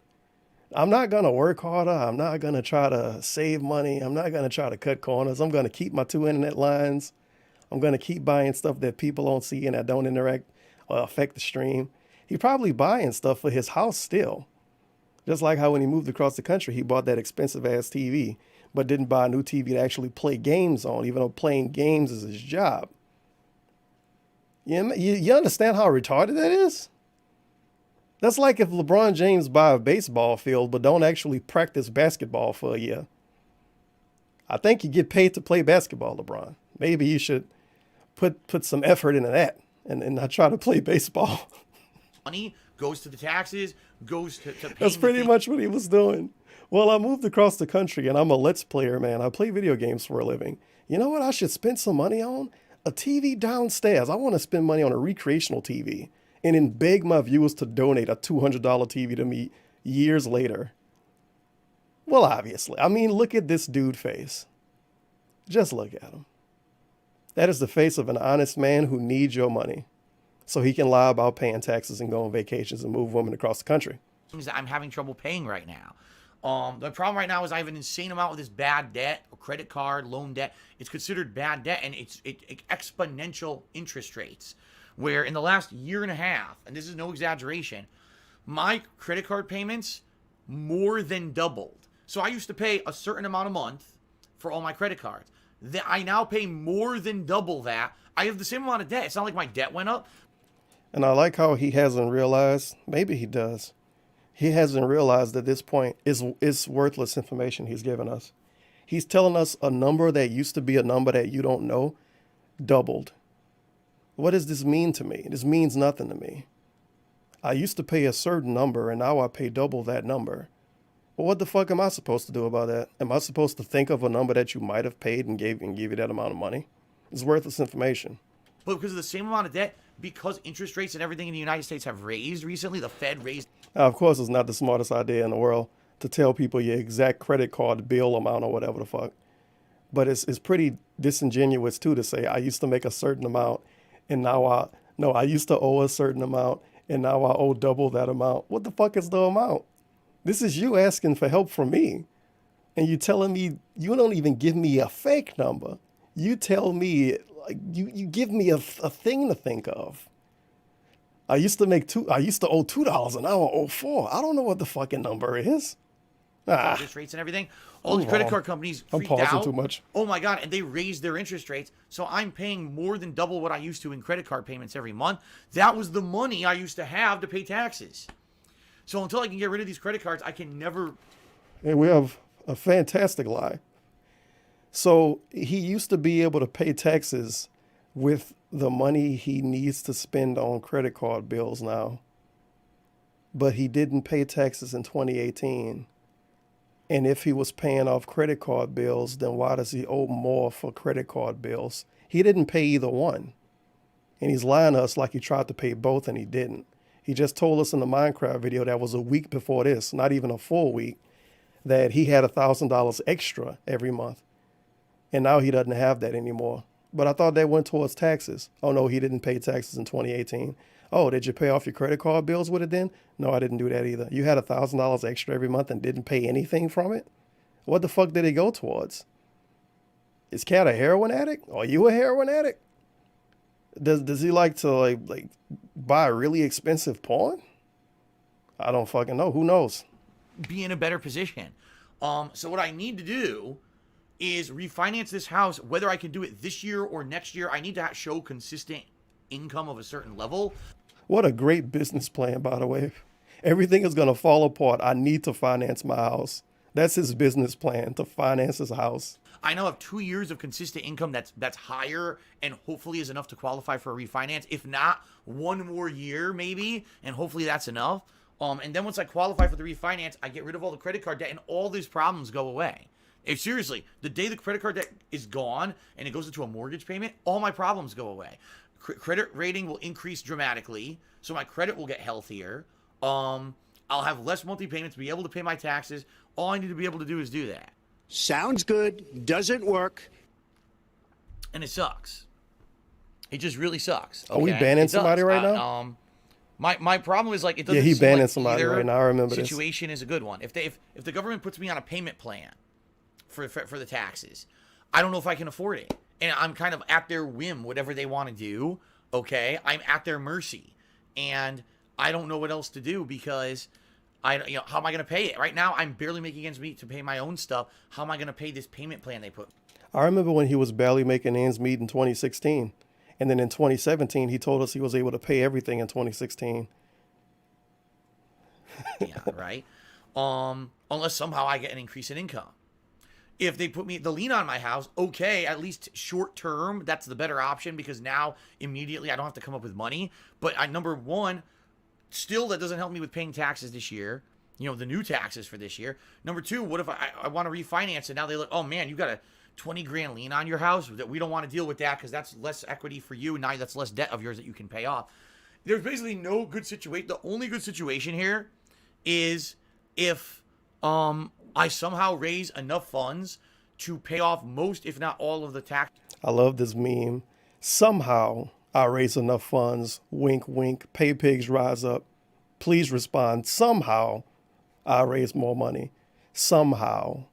I'm not going to work harder. I'm not going to try to save money. I'm not going to try to cut corners. I'm going to keep my 2 internet lines. I'm going to keep buying stuff that people don't see and that don't interact or affect the stream. He probably buying stuff for his house still. Just like how when he moved across the country, he bought that expensive ass TV, but didn't buy a new TV to actually play games on, even though playing games is his job. You understand how retarded that is? That's like if LeBron James buy a baseball field but don't actually practice basketball for a year. I think you get paid to play basketball, LeBron. Maybe you should put some effort into that and not try to play baseball. Money goes to the taxes, goes to That's pretty much what he was doing. Well, I moved across the country and I'm a Let's Player, man. I play video games for a living. You know what I should spend some money on? A TV downstairs. I want to spend money on a recreational TV and then beg my viewers to donate a $200 TV to me years later. Well, obviously. I mean, look at this dude face. Just look at him. That is the face of an honest man who needs your money so he can lie about paying taxes and go on vacations and move women across the country. That I'm having trouble paying right now. The problem right now is I have an insane amount of this bad debt, credit card, loan debt. It's considered bad debt, and it's exponential interest rates. Where in the last year and a half, and this is no exaggeration, my credit card payments more than doubled. So I used to pay a certain amount a month for all my credit cards. I now pay more than double that. I have the same amount of debt. It's not like my debt went up. And I like how he hasn't realized, maybe he does, he hasn't realized at this point is worthless information he's given us. He's telling us a number that used to be a number that you don't know doubled. What does this mean to me? This means nothing to me. I used to pay a certain number and now I pay double that number. Well, what the fuck am I supposed to do about that? Am I supposed to think of a number that you might have paid and give you that amount of money? It's worthless information. But because of the same amount of debt, because interest rates and everything in the United States have raised recently, the Fed raised. Now, of course, it's not the smartest idea in the world to tell people your exact credit card bill amount or whatever the fuck. But it's pretty disingenuous too to say I used to make a certain amount and now I used to owe a certain amount and now I owe double that amount. What the fuck is the amount? This is you asking for help from me. And you telling me you don't even give me a fake number. You tell me, like, you give me a thing to think of. I used to owe $2 and now I owe $4. I don't know what the fucking number is. Interest rates and everything. All the credit card companies freaked out. I'm pausing too much. Oh my God, and they raised their interest rates. So I'm paying more than double what I used to in credit card payments every month. That was the money I used to have to pay taxes. So until I can get rid of these credit cards, I can never. Hey, we have a fantastic lie. So he used to be able to pay taxes with the money he needs to spend on credit card bills now. But he didn't pay taxes in 2018. And if he was paying off credit card bills, then why does he owe more for credit card bills? He didn't pay either one. And he's lying to us like he tried to pay both and he didn't. He just told us in the Minecraft video that was a week before this, not even a full week, that he had $1,000 extra every month. And now he doesn't have that anymore. But I thought that went towards taxes. Oh, no, he didn't pay taxes in 2018. Oh, did you pay off your credit card bills with it then? No, I didn't do that either. You had $1,000 extra every month and didn't pay anything from it? What the fuck did it go towards? Is Cat a heroin addict? Are you a heroin addict? Does he like to like buy really expensive porn? I don't fucking know. Who knows? Be in a better position. So what I need to do is refinance this house. Whether I can do it this year or next year, I need to show consistent income of a certain level. What a great business plan, by the way. Everything is going to fall apart. I need to finance my house. That's his business plan, to finance his house. I now have 2 years of consistent income that's higher and hopefully is enough to qualify for a refinance. If not, 1 more year maybe, and hopefully that's enough. And then once I qualify for the refinance, I get rid of all the credit card debt and all these problems go away. If seriously, the day the credit card debt is gone and it goes into a mortgage payment, all my problems go away. Credit rating will increase dramatically, so my credit will get healthier. I'll have less monthly payments, be able to pay my taxes. All I need to be able to do is do that. Sounds good. Doesn't work. And it sucks. It just really sucks. Okay? Are we banning somebody right now? My problem is like it Yeah, doesn't he seem banning like somebody either right now. I remember this. situation is a good one. If the government puts me on a payment plan for the taxes, I don't know if I can afford it, and I'm kind of at their whim, whatever they want to do. Okay, I'm at their mercy, and I don't know what else to do because how am I going to pay it right now? I'm barely making ends meet to pay my own stuff. How am I going to pay this payment plan they put? I remember when he was barely making ends meet in 2016. And then in 2017, he told us he was able to pay everything in 2016. Yeah, right. Unless somehow I get an increase in income. If they put me the lien on my house, okay, at least short term, that's the better option because now immediately I don't have to come up with money. But number one, still that doesn't help me with paying taxes this year. The new taxes for this year. Number two, what if I want to refinance and now they look, oh man, you got a 20 grand lien on your house that we don't want to deal with that because that's less equity for you. Now that's less debt of yours that you can pay off. There's basically no good situation. The only good situation here is if I somehow raise enough funds to pay off most, if not all, of the tax. I love this meme. Somehow I raise enough funds. Wink, wink. Pay pigs rise up. Please respond. Somehow I raise more money. Somehow.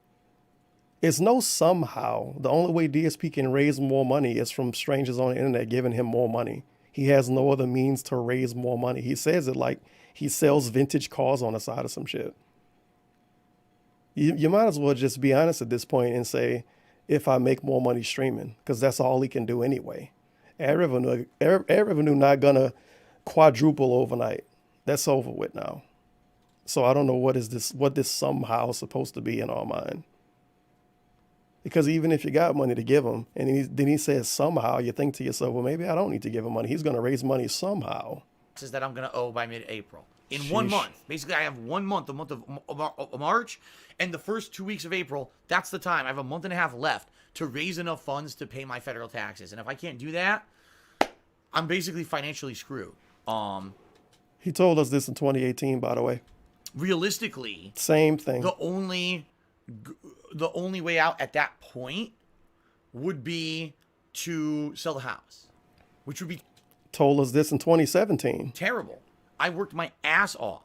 It's no somehow. The only way DSP can raise more money is from strangers on the internet giving him more money. He has no other means to raise more money. He says it like he sells vintage cars on the side of some shit. You might as well just be honest at this point and say, if I make more money streaming, because that's all he can do anyway. Ad revenue not gonna quadruple overnight. That's over with now. So I don't know what this somehow is supposed to be in our mind. Because even if you got money to give him, and then he says somehow, you think to yourself, well, maybe I don't need to give him money. He's going to raise money somehow. That I'm going to owe by mid-April. In 1 month. Basically, I have 1 month, the month of March, and the first 2 weeks of April. That's the time. I have a month and a half left to raise enough funds to pay my federal taxes. And if I can't do that, I'm basically financially screwed. He told us this in 2018, by the way. Realistically, same thing. The only way out at that point would be to sell the house, which would be told us this in 2017. Terrible. I worked my ass off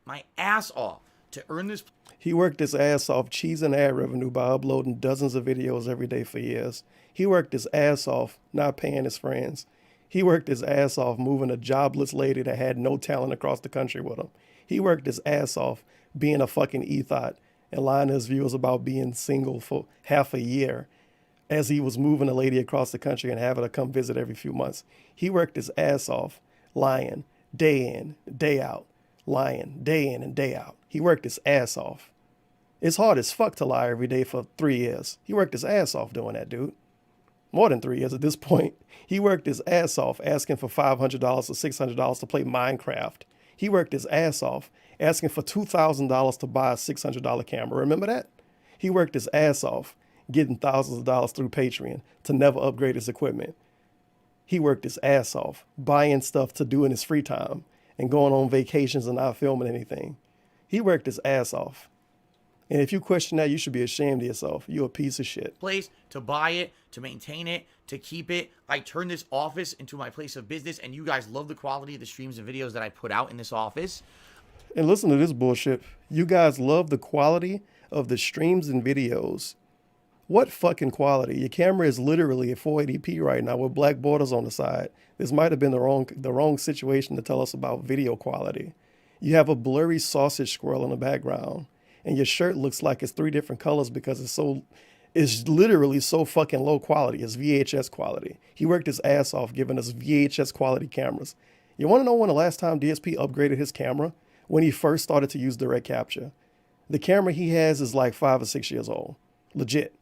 to earn this. He worked his ass off cheesing ad revenue by uploading dozens of videos every day for years. He worked his ass off not paying his friends. He worked his ass off moving a jobless lady that had no talent across the country with him. He worked his ass off being a fucking ethot and lying to his viewers about being single for half a year as he was moving a lady across the country and having her come visit every few months. He worked his ass off lying day in, day out, lying day in and day out. He worked his ass off. It's hard as fuck to lie every day for 3 years. He worked his ass off doing that, dude. More than 3 years at this point. He worked his ass off asking for $500 or $600 to play Minecraft. He worked his ass off asking for $2,000 to buy a $600 camera. Remember that? He worked his ass off getting thousands of dollars through Patreon to never upgrade his equipment. He worked his ass off buying stuff to do in his free time and going on vacations and not filming anything. He worked his ass off. And if you question that, you should be ashamed of yourself. You're a piece of shit. Place to buy it, to maintain it, to keep it. I turned this office into my place of business, and you guys love the quality of the streams and videos that I put out in this office. And listen to this bullshit. You guys love the quality of the streams and videos. What fucking quality? Your camera is literally at 480p right now with black borders on the side. This might have been the wrong situation to tell us about video quality. You have a blurry sausage squirrel in the background, and your shirt looks like it's 3 different colors because it's literally so fucking low quality. It's VHS quality. He worked his ass off giving us VHS quality cameras. You want to know when the last time DSP upgraded his camera? When he first started to use direct capture. The camera he has is like 5 or 6 years old. Legit.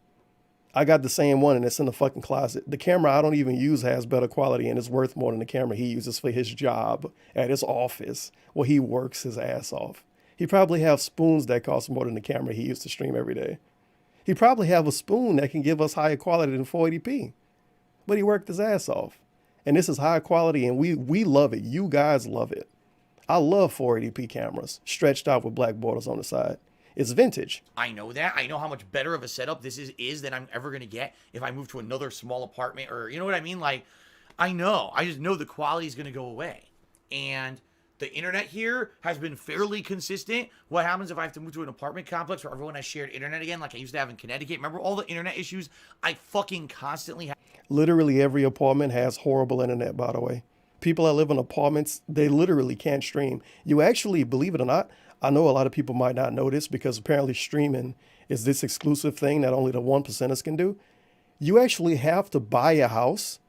I got the same one and it's in the fucking closet. The camera I don't even use has better quality and is worth more than the camera he uses for his job at his office where he works his ass off. He probably have spoons that cost more than the camera he used to stream every day. He probably have a spoon that can give us higher quality than 480p. But he worked his ass off. And this is high quality and we love it. You guys love it. I love 480p cameras stretched out with black borders on the side. It's vintage. I know that. I know how much better of a setup this is than I'm ever going to get if I move to another small apartment or, you know what I mean? Like, I know. I just know the quality is going to go away. And The internet here has been fairly consistent. What happens if I have to move to an apartment complex where everyone has shared internet again, like I used to have in Connecticut? Remember all the internet issues I fucking constantly have? Literally every apartment has horrible internet, by the way. People that live in apartments, they literally can't stream. You actually, believe it or not, I know a lot of people might not know this because apparently streaming is this exclusive thing that only the 1%ers can do. You actually have to buy a house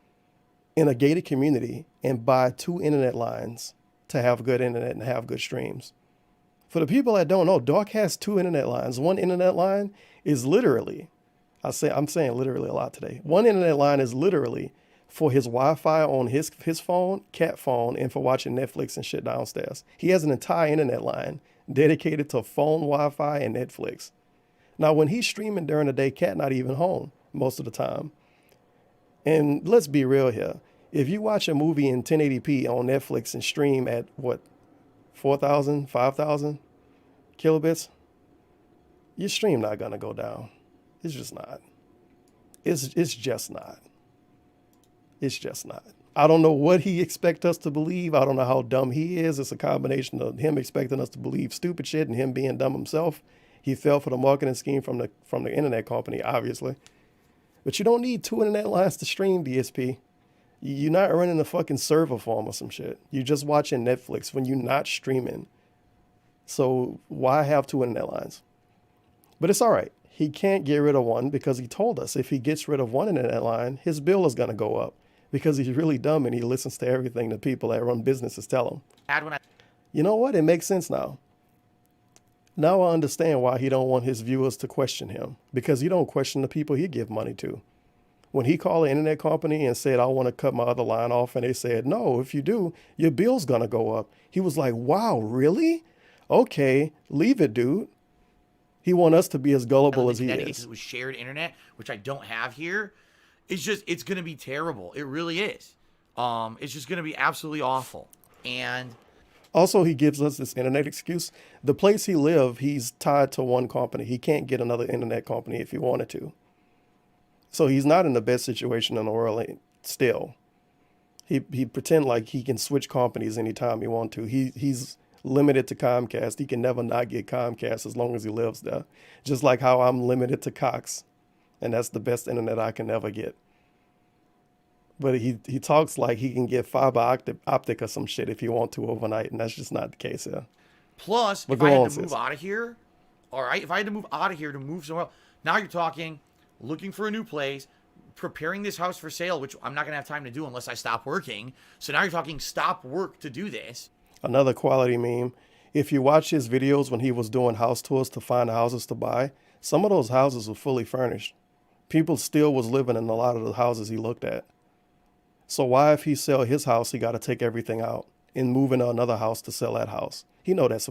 in a gated community and buy 2 internet lines to have good internet and have good streams. For the people that don't know, Dark has 2 internet lines. One internet line is literally, I'm saying literally a lot today. One internet line is literally for his Wi-Fi on his phone, cat phone, and for watching Netflix and shit downstairs. He has an entire internet line dedicated to phone, Wi-Fi, and Netflix. Now, when he's streaming during the day, cat not even home most of the time. And let's be real here. If you watch a movie in 1080p on Netflix and stream at what, 4,000, 5,000 kilobits, your stream not gonna go down. It's just not. It's just not. It's just not. I don't know what he expects us to believe. I don't know how dumb he is. It's a combination of him expecting us to believe stupid shit and him being dumb himself. He fell for the marketing scheme from the internet company, obviously. But you don't need 2 internet lines to stream, DSP. You're not running a fucking server farm or some shit. You're just watching Netflix when you're not streaming. So why have 2 internet lines? But it's all right. He can't get rid of one because he told us if he gets rid of one internet line, his bill is going to go up because he's really dumb and he listens to everything the people that run businesses tell him. You know what? It makes sense now. Now I understand why he don't want his viewers to question him, because he don't question the people he give money to. When he called an internet company and said, I want to cut my other line off, and they said, no, if you do, your bill's going to go up. He was like, wow, really? Okay, leave it, dude. He want us to be as gullible as he is. It was shared internet, which I don't have here. It's going to be terrible. It really is. It's just going to be absolutely awful. And also, he gives us this internet excuse. The place he lives, he's tied to one company. He can't get another internet company if he wanted to. So he's not in the best situation in the world still. He pretend like he can switch companies anytime he want to. He's limited to Comcast. He can never not get Comcast as long as he lives there. Just like how I'm limited to Cox. And that's the best internet I can ever get. But he talks like he can get fiber optic or some shit if he want to overnight, and that's just not the case here. Plus, if I had to move out of here, all right, if I had to move out of here to move somewhere else, now you're talking looking for a new place, preparing this house for sale, which I'm not going to have time to do unless I stop working. So now you're talking stop work to do this. Another quality meme. If you watch his videos when he was doing house tours to find houses to buy, some of those houses were fully furnished. People still was living in a lot of the houses he looked at. So why, if he sell his house, he got to take everything out and move into another house to sell that house? He know that's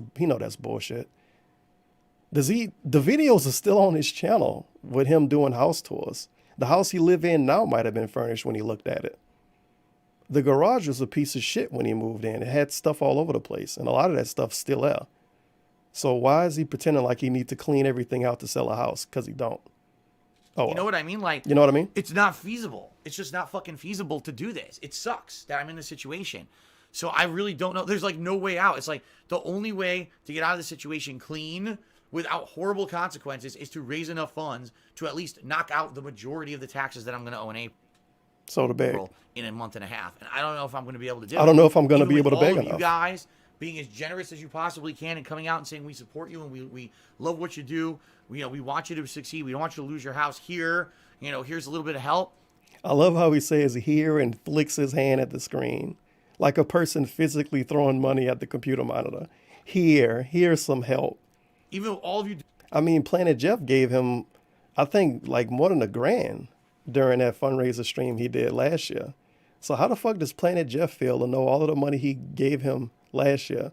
bullshit. The videos are still on his channel with him doing house tours. The house he live in now might have been furnished when he looked at it. The garage was a piece of shit when he moved in. It had stuff all over the place, and a lot of that stuff's still there. So why is he pretending like he need to clean everything out to sell a house? Because he don't. Oh, you know what I mean? Like, you know what I mean? It's not feasible. It's just not fucking feasible to do this. It sucks that I'm in this situation. So I really don't know. There's like no way out. It's like the only way to get out of the situation clean without horrible consequences is to raise enough funds to at least knock out the majority of the taxes that I'm going to owe in April. So to beg. In a month and a half. And I don't know if I'm going to be able to do it. I don't know if I'm going to be able to beg enough. You guys being as generous as you possibly can and coming out and saying we support you and we love what you do. We want you to succeed. We don't want you to lose your house here. Here's a little bit of help. I love how he says here and flicks his hand at the screen like a person physically throwing money at the computer monitor. Here's some help. Even though all of you... I mean, Planet Jeff gave him, I think, like more than $1,000 during that fundraiser stream he did last year. So how the fuck does Planet Jeff feel to know all of the money he gave him last year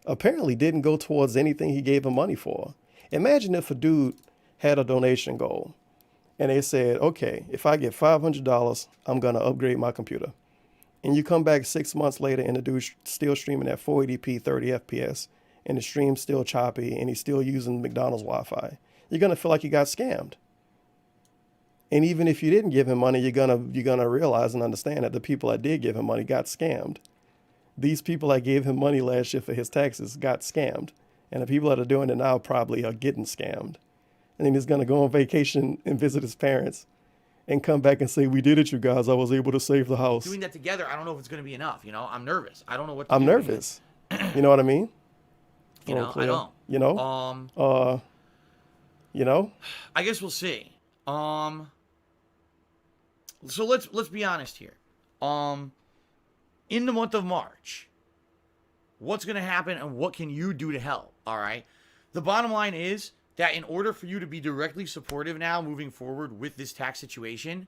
apparently didn't go towards anything he gave him money for? Imagine if a dude had a donation goal and they said, okay, if I get $500, I'm going to upgrade my computer. And you come back 6 months later and the dude's still streaming at 480p, 30 FPS, and the stream's still choppy and he's still using McDonald's Wi-Fi. You're going to feel like you got scammed. And even if you didn't give him money, you're gonna realize and understand that the people that did give him money got scammed. these people that gave him money last year for his taxes got scammed. And the people that are doing it now probably are getting scammed. And then he's going to go on vacation and visit his parents and come back and say, we did it, you guys. I was able to save the house. Doing that together, I don't know if it's going to be enough. You know, I'm nervous. I don't know what to I'm do. nervous. You know what I mean? You know, I don't. You know? You know? I guess we'll see. So let's be honest here. In the month of March, what's going to happen and what can you do to help? All right. The bottom line is that in order for you to be directly supportive now moving forward with this tax situation,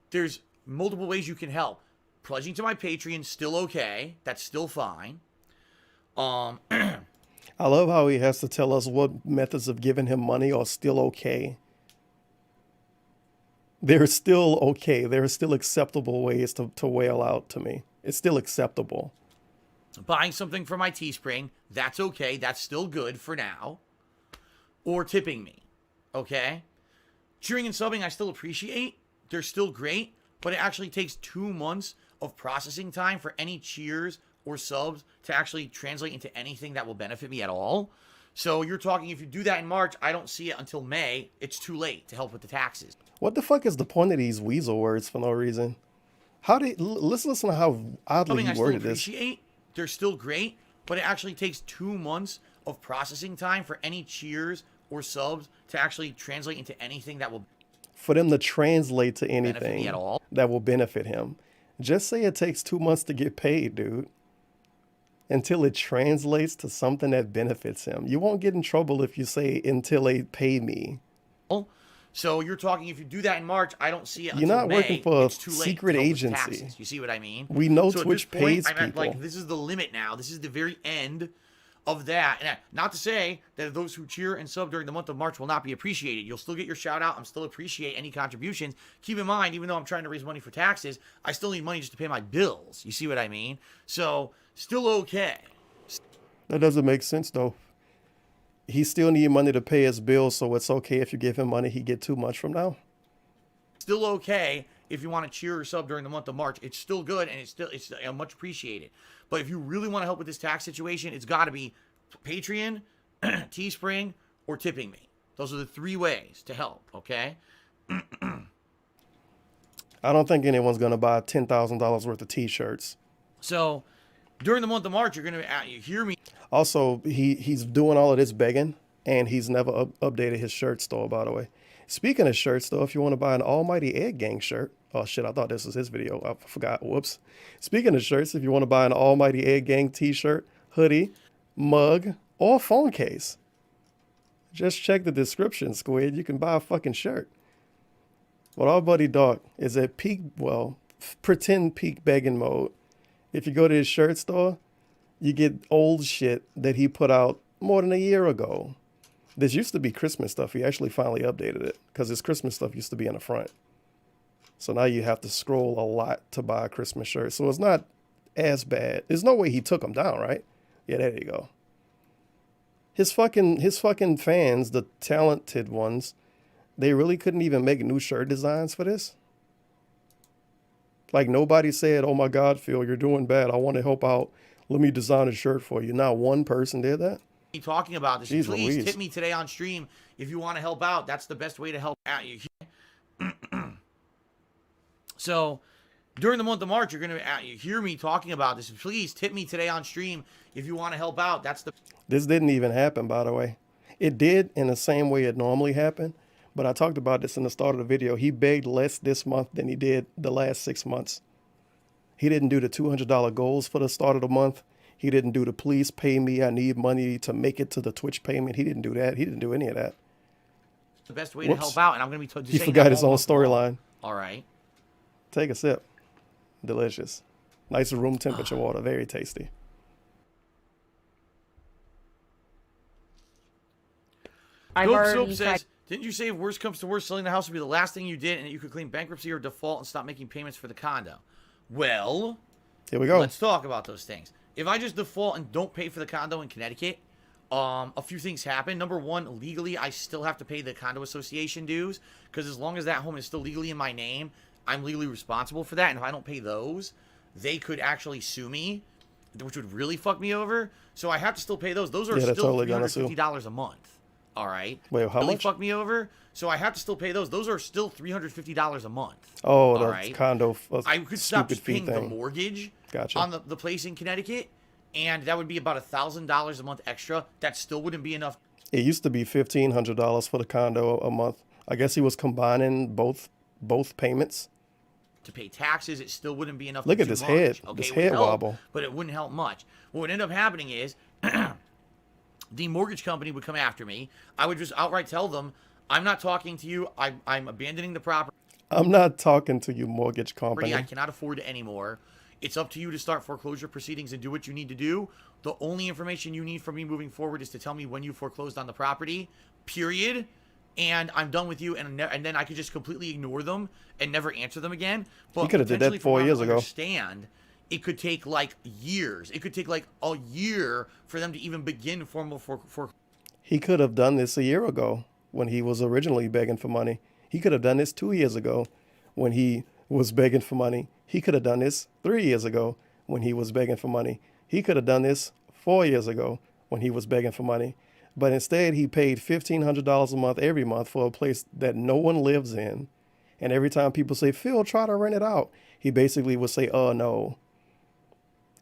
there's multiple ways you can help. Pledging to my Patreon, still okay. That's still fine. I love how he has to tell us what methods of giving him money are still okay. They're still okay. There are still acceptable ways to whale out to me. It's still acceptable. Buying something from my Teespring, that's okay. That's still good for now. Or tipping me, okay? Cheering and subbing, I still appreciate. They're still great, but it actually takes 2 months of processing time for any cheers or subs to actually translate into anything that will benefit me at all. So you're talking, if you do that in March, I don't see it until May. It's too late to help with the taxes. What the fuck is the point of these weasel words for no reason? Let's listen to how oddly he worded this. They're still great, but it actually takes 2 months of processing time for any cheers or subs to actually translate into anything that will for them to translate to benefit anything me at all. that will benefit him. Just say it takes 2 months to get paid, dude. Until it translates to something that benefits him. You won't get in trouble if you say until they pay me. So you're talking, if you do that in March, I don't see it You're until not May. working for a It's too late secret to help with agency. taxes. You see what I mean? We know So Twitch at this point, pays people. Like, this is the limit now. This is the very end of that. And not to say that those who cheer and sub during the month of March will not be appreciated. You'll still get your shout out. I'm still appreciate any contributions. Keep in mind, even though I'm trying to raise money for taxes, I still need money just to pay my bills. You see what I mean? So still okay. That doesn't make sense though. He still need money to pay his bills, so it's okay if you give him money he get too much from now. Still okay if you want to cheer or sub during the month of March. It's still good and it's much appreciated. But if you really want to help with this tax situation, it's got to be Patreon, Teespring, or tipping me. Those are the 3 ways to help, okay? I don't think anyone's going to buy $10,000 worth of t-shirts. So during the month of March, you're going to hear me. Also, he's doing all of this begging, and he's never updated his shirt store, by the way. Speaking of shirts, though, if you want to buy an Almighty Egg Gang shirt, oh shit, I thought this was his video. I forgot. Whoops. Speaking of shirts, if you want to buy an Almighty Egg Gang t-shirt, hoodie, mug, or phone case, just check the description, Squid. You can buy a fucking shirt. But our buddy Doc is at pretend peak begging mode. If you go to his shirt store, you get old shit that he put out more than a year ago. This used to be Christmas stuff. He actually finally updated it because his Christmas stuff used to be in the front. So now you have to scroll a lot to buy a Christmas shirt. So it's not as bad. There's no way he took them down, right? Yeah, there you go. His fucking fans, the talented ones, they really couldn't even make new shirt designs for this. Like nobody said, "Oh my God, Phil, you're doing bad. I want to help out. Let me design a shirt for you." Not one person did that. Talking about this. Jeez Please Louise. tip me today on stream if you want to help out. That's the best way to help out you. So during the month of March, you're going to hear me talking about this. Please tip me today on stream if you want to help out. This didn't even happen, by the way. It did in the same way it normally happened, but I talked about this in the start of the video. He begged less this month than he did the last 6 months. He didn't do the $200 goals for the start of the month. He didn't do the please pay me, I need money to make it to the Twitch payment. He didn't do that. He didn't do any of that. The best way to help out, and I'm going to be He forgot his own storyline. All right. Take a sip. Delicious. Nice room temperature water. Very tasty. Dope Soap says, didn't you say if worst comes to worst, selling the house would be the last thing you did and that you could claim bankruptcy or default and stop making payments for the condo? Well, here we go. Let's talk about those things. If I just default and don't pay for the condo in Connecticut, a few things happen. Number one, legally, I still have to pay the condo association dues because as long as that home is still legally in my name, I'm legally responsible for that. And if I don't pay those, they could actually sue me which would really fuck me over. So I have to still pay those. Those are Yeah, they're still totally gonna sue. $350 a month. All right. Wait, how really much? Fuck me over. So I have to still pay those. Those are still $350 a month. Oh, all the right? condo I could stop stupid just fee paying the thing. mortgage Gotcha. on the place in Connecticut, and that would be about $1,000 a month extra. That still wouldn't be enough It used to be $1,500 for the condo a month. I guess he was combining both payments. to pay taxes. It still wouldn't be enough. Look to at do this much. head. Okay, This it would head help, wobble. but it wouldn't help much. What would end up happening is the mortgage company would come after me. I would just outright tell them, I'm not talking to you. I'm abandoning the property. I'm not talking to you, mortgage company. I cannot afford it anymore. It's up to you to start foreclosure proceedings and do what you need to do. The only information you need from me moving forward is to tell me when you foreclosed on the property, period. And I'm done with you. And then I could just completely ignore them and never answer them again. But You could have did that potentially, 4 from what I years ago. understand, it could take like years. It could take like a year for them to even begin formal foreclosure. He could have done this a year ago when he was originally begging for money. He could have done this 2 years ago when he was begging for money. He could have done this 3 years ago when he was begging for money. He could have done this 4 years ago when he was begging for money. But instead, he paid $1,500 a month every month for a place that no one lives in. And every time people say, Phil, try to rent it out, he basically would say, oh, no.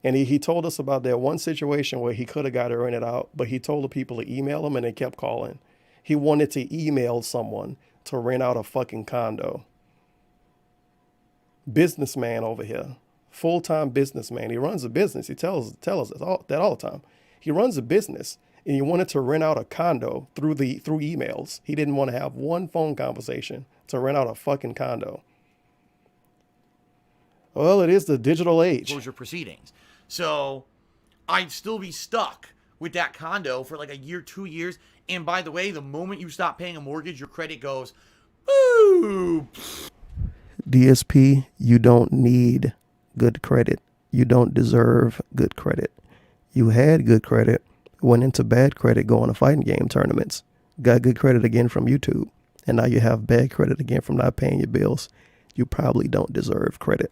And he told us about that one situation where he could have got it rented out, but he told the people to email him and they kept calling. He wanted to email someone to rent out a fucking condo. Businessman over here. Full-time businessman. He runs a business. He tells us that all the time. He runs a business and he wanted to rent out a condo through emails. He didn't want to have one phone conversation to rent out a fucking condo. Well, it is the digital age. Foreclosure proceedings. So I'd still be stuck with that condo for like a year, 2 years. And by the way, the moment you stop paying a mortgage, your credit goes, ooh. DSP, you don't need good credit. You don't deserve good credit. You had good credit, went into bad credit going to fighting game tournaments, got good credit again from YouTube, and now you have bad credit again from not paying your bills. You probably don't deserve credit.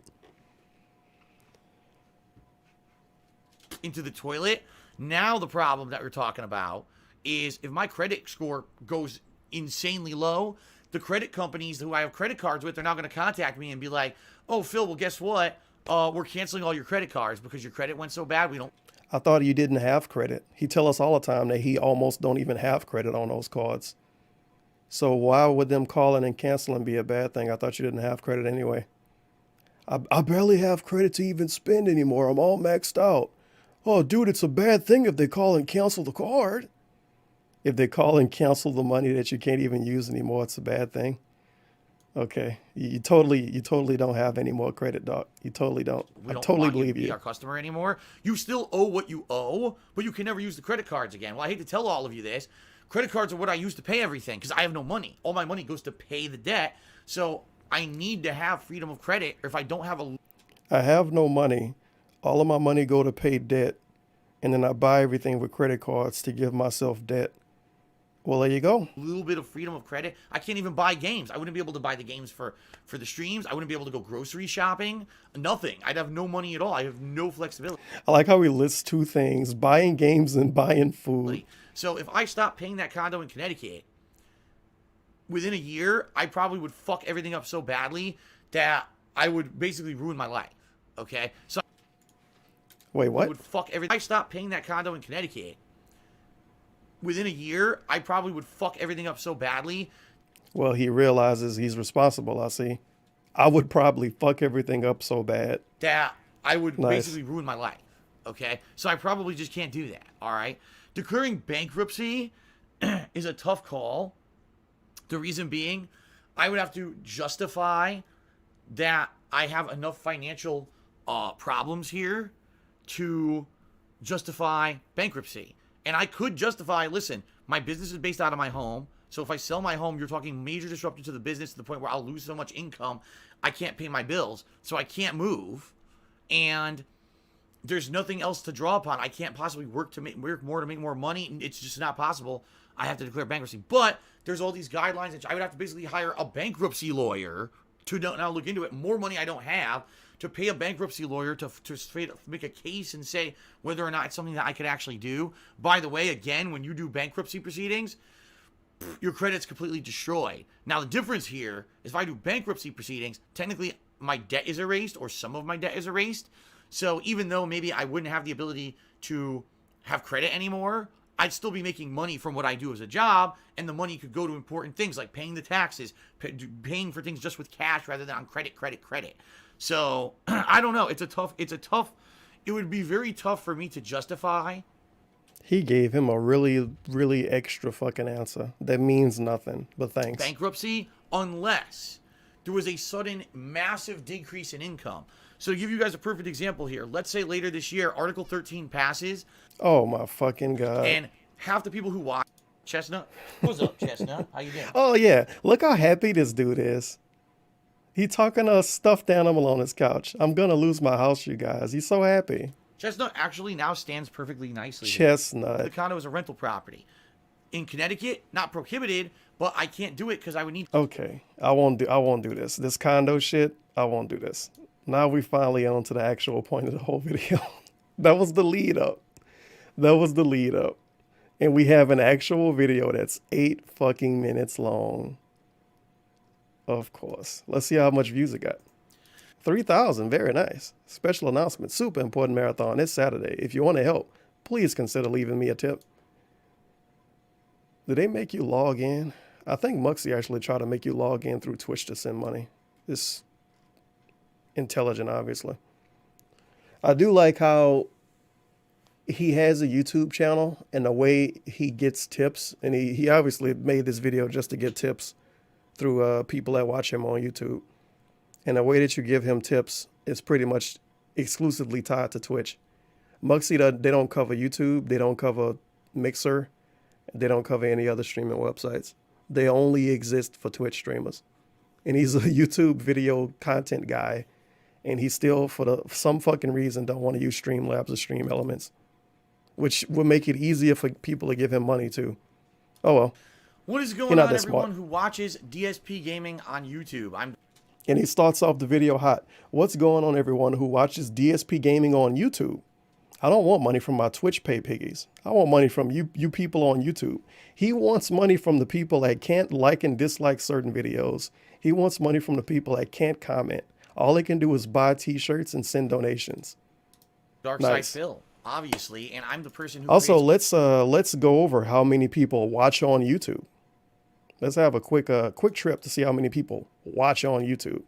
Into the toilet. Now the problem that we're talking about is if my credit score goes insanely low, the credit companies who I have credit cards with are now going to contact me and be like, oh, Phil, well, guess what? We're canceling all your credit cards because your credit went so bad. We don't. I thought you didn't have credit. He tell us all the time that he almost don't even have credit on those cards. So why would them calling and canceling be a bad thing? I thought you didn't have credit anyway. I barely have credit to even spend anymore. I'm all maxed out. Oh, dude, it's a bad thing if they call and cancel the card. If they call and cancel the money that you can't even use anymore, it's a bad thing. Okay, you totally don't have any more credit, Doc. You totally don't. We don't totally want believe you to be you. our customer anymore. You still owe what you owe, but you can never use the credit cards again. Well, I hate to tell all of you this. Credit cards are what I use to pay everything because I have no money. All my money goes to pay the debt. So I need to have freedom of credit. Or if I don't have I have no money. All of my money go to pay debt, and then I buy everything with credit cards to give myself debt. Well, there you go. little bit of freedom of credit, I can't even buy games. I wouldn't be able to buy the games for the streams. I wouldn't be able to go grocery shopping. Nothing. I'd have no money at all. I have no flexibility. I like how he lists two things, buying games and buying food. So if I stopped paying that condo in Connecticut, within a year, I probably would fuck everything up so badly that I would basically ruin my life. Okay? So Wait, I what? would fuck everything. If I stopped paying that condo in Connecticut, within a year, I probably would fuck everything up so badly. Well, he realizes he's responsible, I see. I would probably fuck everything up so bad. That I would Nice. basically ruin my life. Okay? So I probably just can't do that. All right? Declaring bankruptcy is a tough call. The reason being, I would have to justify that I have enough financial problems here to justify bankruptcy. And I could justify, listen, my business is based out of my home. So if I sell my home, you're talking major disruption to the business to the point where I'll lose so much income, I can't pay my bills. So I can't move. And there's nothing else to draw upon. I can't possibly work more to make more money. It's just not possible. I have to declare bankruptcy. But there's all these guidelines that I would have to basically hire a bankruptcy lawyer to now look into it. More money I don't have to pay a bankruptcy lawyer to straight up make a case and say whether or not it's something that I could actually do. By the way, again, when you do bankruptcy proceedings, your credit's completely destroyed. Now, the difference here is if I do bankruptcy proceedings, technically my debt is erased or some of my debt is erased. So even though maybe I wouldn't have the ability to have credit anymore, I'd still be making money from what I do as a job, and the money could go to important things like paying the taxes, paying for things just with cash rather than on credit. So I don't know. It would be very tough for me to justify. He gave him a really, really extra fucking answer that means nothing, but thanks. Bankruptcy, unless there was a sudden massive decrease in income. So to give you guys a perfect example here, let's say later this year, Article 13 passes. Oh my fucking God. And half the people who watch Chestnut. What's up, Chestnut? How you doing? Oh yeah, look how happy this dude is. He talking to a stuffed animal on his couch. I'm gonna lose my house, you guys. He's so happy. Chestnut actually now stands perfectly nicely. Chestnut. The condo is a rental property. In Connecticut, not prohibited, but I can't do it because I would need. Okay, I won't do this. This condo shit, I won't do this. Now we finally on to the actual point of the whole video. That was the lead up. And we have an actual video that's 8 fucking minutes long. Of course. Let's see how much views it got. 3,000, very nice. Special announcement, super important marathon this Saturday. If you want to help, please consider leaving me a tip. Did they make you log in? I think Muxie actually tried to make you log in through Twitch to send money. It's intelligent, obviously. I do like how he has a YouTube channel and the way he gets tips. And he obviously made this video just to get tips through people that watch him on YouTube. And the way that you give him tips is pretty much exclusively tied to Twitch. Muxie, they don't cover YouTube. They don't cover Mixer. They don't cover any other streaming websites. They only exist for Twitch streamers. And he's a YouTube video content guy. And he still, for some fucking reason, don't want to use Streamlabs or Stream Elements, which would make it easier for people to give him money too. Oh well. What is going on, everyone who watches DSP Gaming on YouTube? And he starts off the video hot. What's going on, everyone who watches DSP Gaming on YouTube? I don't want money from my Twitch pay piggies. I want money from you people on YouTube. He wants money from the people that can't like and dislike certain videos. He wants money from the people that can't comment. All they can do is buy t-shirts and send donations. Dark Side Phil, obviously, and I'm the person who also let's go over how many people watch on YouTube. Let's have a quick trip to see how many people watch on YouTube.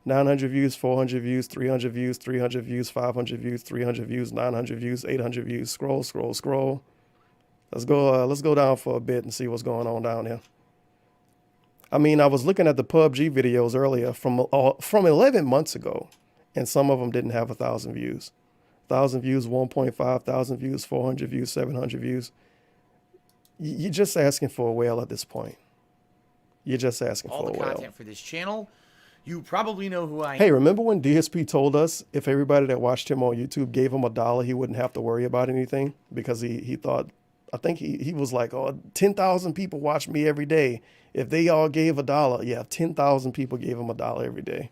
900 views, 400 views, 300 views, 300 views, 500 views, 300 views, 900 views, 800 views. Scroll, scroll, scroll. Let's go down for a bit and see what's going on down here. I mean, I was looking at the PUBG videos earlier from 11 months ago, and some of them didn't have 1,000 views. 1,000 views, 1.5, 1,000 views, 400 views, 700 views. You're just asking for a whale at this point. You're just asking for a whale. All the content for this channel. You probably know who I am. Hey, remember when DSP told us if everybody that watched him on YouTube gave him $1, he wouldn't have to worry about anything? Because he thought, I think he was like, oh, 10,000 people watch me every day. If they all gave $1, yeah, 10,000 people gave him $1 every day.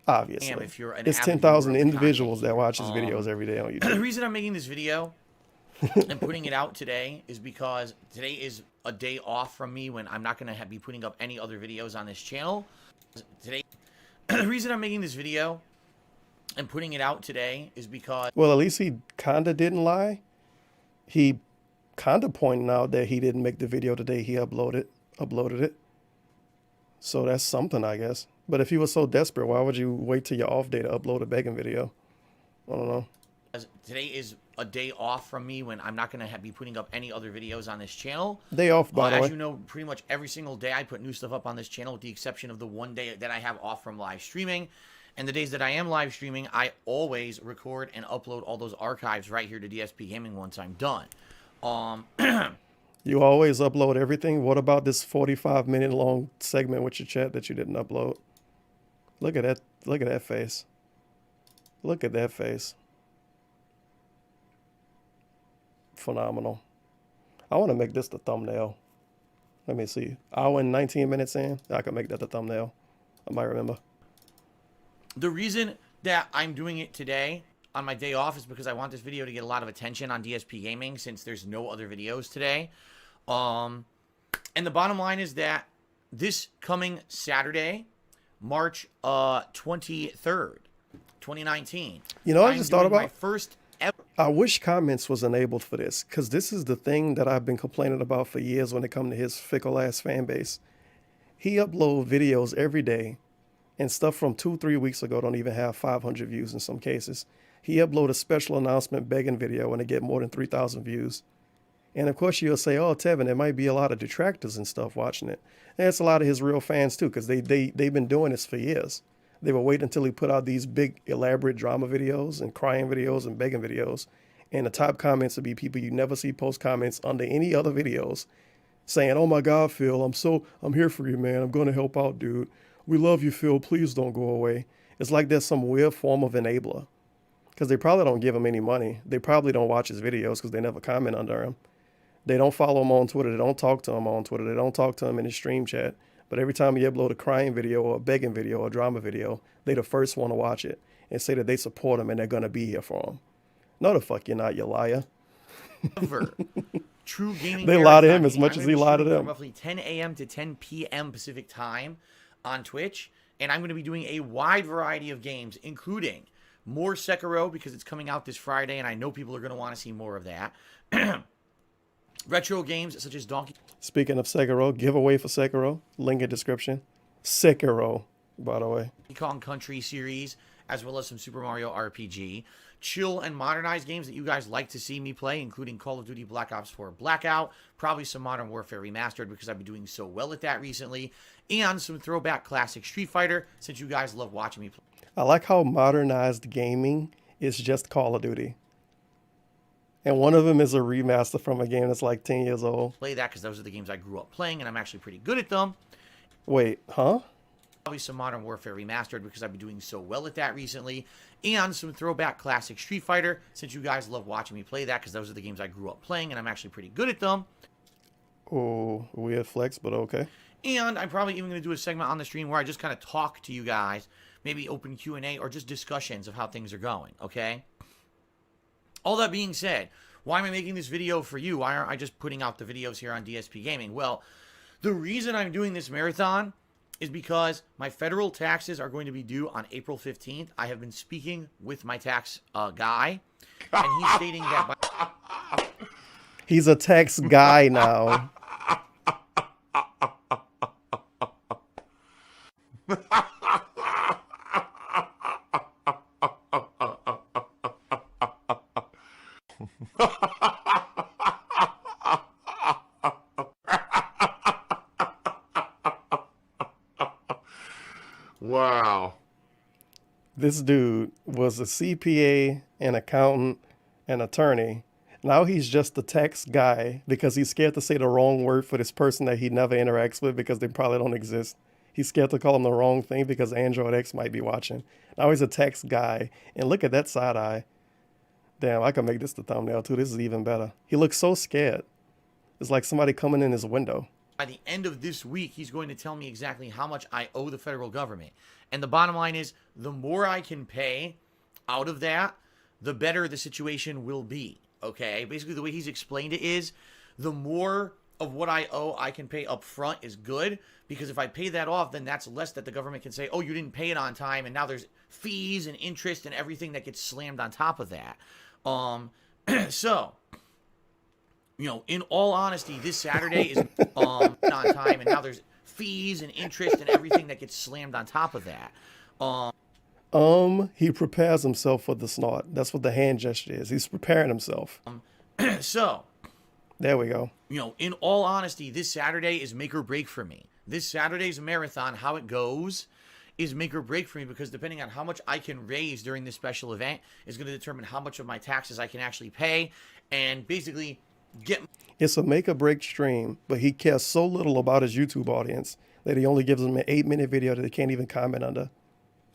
Obviously. Damn, if you're an it's 10,000 individuals that watch his videos every day on YouTube. The reason I'm making this video and putting it out today is because today is a day off from me when I'm not going to be putting up any other videos on this channel. The reason I'm making this video and putting it out today is because... Well, at least he kind of didn't lie. He kind of pointed out that he didn't make the video today. He uploaded it. So that's something, I guess. But if he was so desperate, why would you wait till your off day to upload a begging video? I don't know. Today is a day off from me when I'm not going to be putting up any other videos on this channel. Day off, by the way. As you know, pretty much every single day I put new stuff up on this channel with the exception of the one day that I have off from live streaming. And the days that I am live streaming, I always record and upload all those archives right here to DSP Gaming once I'm done. You always upload everything? What about this 45-minute long segment with your chat that you didn't upload? Look at that. Look at that face. Look at that face. Phenomenal. I want to make this the thumbnail. Let me see. Hour and 19 minutes in. I can make that the thumbnail. I might remember. The reason that I'm doing it today on my day off is because I want this video to get a lot of attention on DSP Gaming since there's no other videos today. And the bottom line is that this coming Saturday, March 23rd, 2019. You know what I just thought about? My first ever. I wish comments was enabled for this, because this is the thing that I've been complaining about for years when it comes to his fickle-ass fan base. He uploads videos every day, and stuff from 2-3 weeks ago don't even have 500 views in some cases. He uploaded a special announcement begging video, and it get more than 3,000 views. And of course you'll say, oh, Tevin, there might be a lot of detractors and stuff watching it. And it's a lot of his real fans too, because they've been doing this for years. They were waiting until he put out these big elaborate drama videos and crying videos and begging videos. And the top comments would be people you never see post comments under any other videos saying, oh my God, Phil, I'm here for you, man. I'm going to help out, dude. We love you, Phil. Please don't go away. It's like there's some weird form of enabler, because they probably don't give him any money. They probably don't watch his videos because they never comment under him. They don't follow him on Twitter. They don't talk to him on Twitter. They don't talk to him in his stream chat. But every time you upload a crying video or a begging video or a drama video, they the first one to watch it and say that they support him and they're going to be here for him. No, the fuck you're not, you liar. True gaming. They lie to him as much as he lied to them. Roughly 10 a.m. to 10 p.m. Pacific time on Twitch. And I'm going to be doing a wide variety of games, including more Sekiro, because it's coming out this Friday, and I know people are going to want to see more of that. Retro games such as Donkey. Speaking of Sekiro, giveaway for Sekiro, link in description. Sekiro, by the way. Kong Country series, as well as some Super Mario RPG. Chill and modernized games that you guys like to see me play, including Call of Duty Black Ops 4 Blackout, probably some Modern Warfare Remastered because I've been doing so well at that recently, and some throwback classic Street Fighter since you guys love watching me play. I like how modernized gaming is just Call of Duty. And one of them is a remaster from a game that's like 10 years old. Play that because those are the games I grew up playing, and I'm actually pretty good at them. Wait, huh? Probably some Modern Warfare Remastered because I've been doing so well at that recently, and some throwback classic Street Fighter since you guys love watching me play that because those are the games I grew up playing, and I'm actually pretty good at them. Oh, weird flex, but okay. And I'm probably even going to do a segment on the stream where I just kind of talk to you guys, maybe open Q&A or just discussions of how things are going, okay? All that being said, why am I making this video for you? Why aren't I just putting out the videos here on DSP Gaming? Well, the reason I'm doing this marathon is because my federal taxes are going to be due on April 15th. I have been speaking with my tax guy, and he's stating that He's a tax guy now. Wow. This dude was a CPA, an accountant, an attorney. Now he's just a tax guy because he's scared to say the wrong word for this person that he never interacts with because they probably don't exist. He's scared to call him the wrong thing because Android X might be watching. Now he's a tax guy. And look at that side eye. Damn, I can make this the thumbnail too. This is even better. He looks so scared. It's like somebody coming in his window. by the end of this week, he's going to tell me exactly how much I owe the federal government. And the bottom line is, the more I can pay out of that, the better the situation will be. Okay? Basically, the way he's explained it is, the more of what I owe I can pay up front is good, because if I pay that off, then that's less that the government can say, oh, you didn't pay it on time, and now there's fees and interest and everything that gets slammed on top of that. So, you know, in all honesty, this Saturday is on time, and now there's fees and interest and everything that gets slammed on top of that. He prepares himself for the snort. That's what the hand gesture is. He's preparing himself. So, there we go. you know, in all honesty, this Saturday is make or break for me. This Saturday's marathon, how it goes, is make or break for me, because depending on how much I can raise during this special event is going to determine how much of my taxes I can actually pay, and basically get... It's a make or break stream, but he cares so little about his YouTube audience that he only gives them an 8-minute video that they can't even comment under.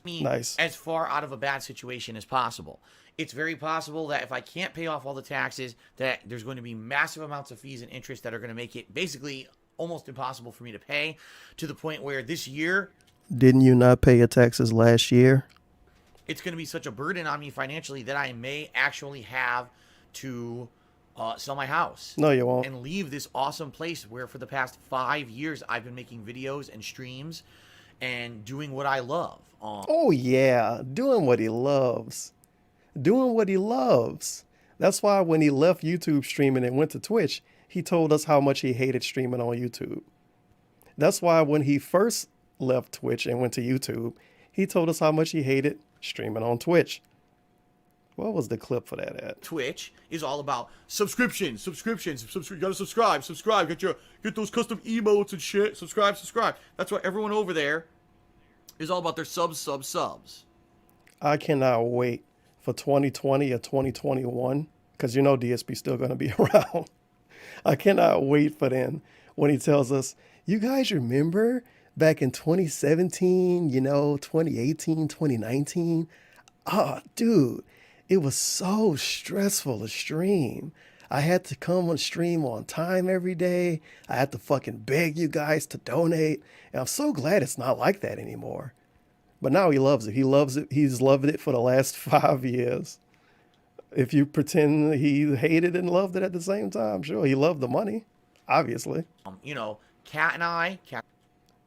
Nice. As far out of a bad situation as possible. It's very possible that if I can't pay off all the taxes, that there's going to be massive amounts of fees and interest that are going to make it basically almost impossible for me to pay, to the point where this year... Didn't you not pay your taxes last year? it's going to be such a burden on me financially that I may actually have to sell my house. No, you won't. And leave this awesome place where for the past 5 years I've been making videos and streams and doing what I love. Oh, yeah. Doing what he loves. Doing what he loves. That's why when he left YouTube streaming and went to Twitch, he told us how much he hated streaming on YouTube. That's why when he first left Twitch and went to YouTube, he told us how much he hated streaming on Twitch. What was the clip for that at? Twitch is all about subscriptions. You gotta subscribe. Get those custom emotes and shit. Subscribe. That's why everyone over there is all about their subs. I cannot wait for 2020 or 2021, because you know DSP still going to be around. I cannot wait for then when he tells us, you guys remember back in 2017, 2018, 2019? Oh, dude, it was so stressful to stream. I had to come on stream on time every day. I had to fucking beg you guys to donate. And I'm so glad it's not like that anymore. But now he loves it. He loves it. He's loved it for the last 5 years. If you pretend he hated and loved it at the same time, sure, he loved the money, obviously. Kat and I.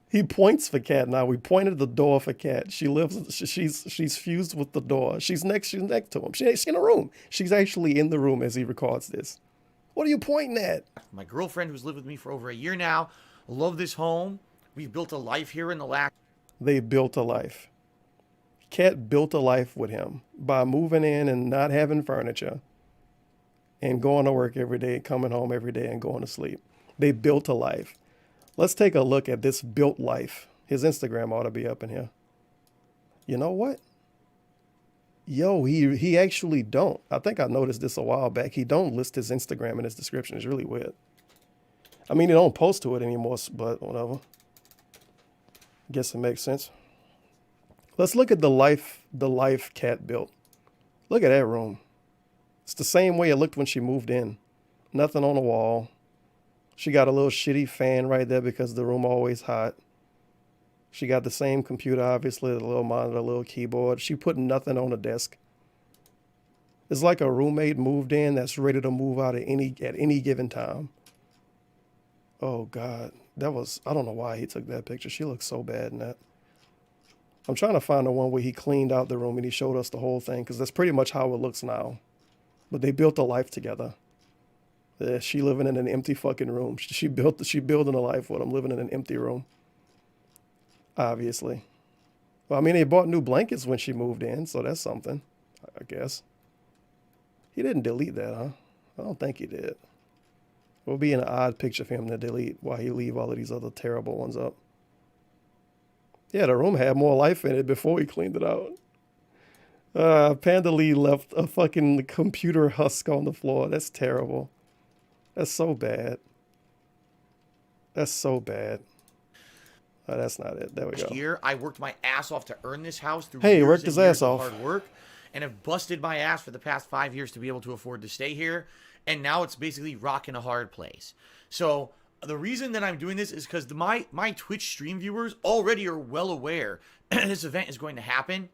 He points for Kat now. We pointed the door for Kat. She's fused with the door. She's next to him. She's in a room. She's actually in the room as he records this. What are you pointing at? My girlfriend, who's lived with me for over a year now, love this home. We've built a life here in the last. They built a life. Kat built a life with him by moving in and not having furniture and going to work every day, coming home every day and going to sleep. They built a life. Let's take a look at this built life. His Instagram ought to be up in here. You know what? Yo, he actually don't. I think I noticed this a while back. He don't list his Instagram in his description. It's really weird. I mean, he don't post to it anymore, but whatever. Guess it makes sense. Let's look at the life Kat built. Look at that room. It's the same way it looked when she moved in. Nothing on the wall. She got a little shitty fan right there because the room always hot. She got the same computer, obviously, the little monitor, little keyboard. She put nothing on the desk. It's like a roommate moved in that's ready to move out at any given time. Oh God, I don't know why he took that picture. She looks so bad in that. I'm trying to find the one where he cleaned out the room and he showed us the whole thing, because that's pretty much how it looks now. But they built a life together. Yeah, she living in an empty fucking room. She building a life with him, living in an empty room. Obviously. Well, I mean, they bought new blankets when she moved in, so that's something, I guess. He didn't delete that, huh? I don't think he did. It would be an odd picture for him to delete while he leave all of these other terrible ones up. Yeah, the room had more life in it before he cleaned it out. Panda Lee left a fucking computer husk on the floor. That's terrible. That's so bad. That's so bad. Oh, that's not it. There we go. Last year, I worked my ass off to earn this house through Hey, years worked and his years ass of off. hard work, and have busted my ass for the past 5 years to be able to afford to stay here. And now it's basically rocking a hard place. So the reason that I'm doing this is because my Twitch stream viewers already are well aware this event is going to happen,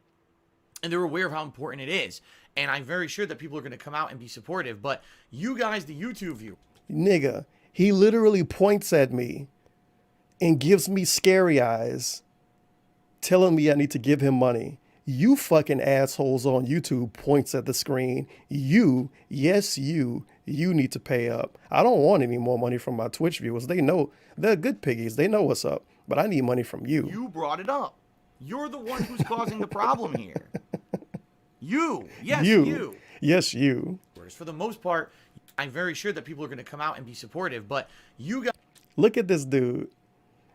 and they're aware of how important it is. And I'm very sure that people are going to come out and be supportive. But you guys, the YouTube viewers, Nigga, he literally points at me and gives me scary eyes, telling me I need to give him money. You fucking assholes on YouTube points at the screen. Yes, you need to pay up. I don't want any more money from my Twitch viewers. They know, they're good piggies. They know what's up. But I need money from you. you brought it up. You're the one who's causing the problem here. Yes, you. Yes, you. For the most part, I'm very sure that people are going to come out and be supportive, but you guys... Look at this dude.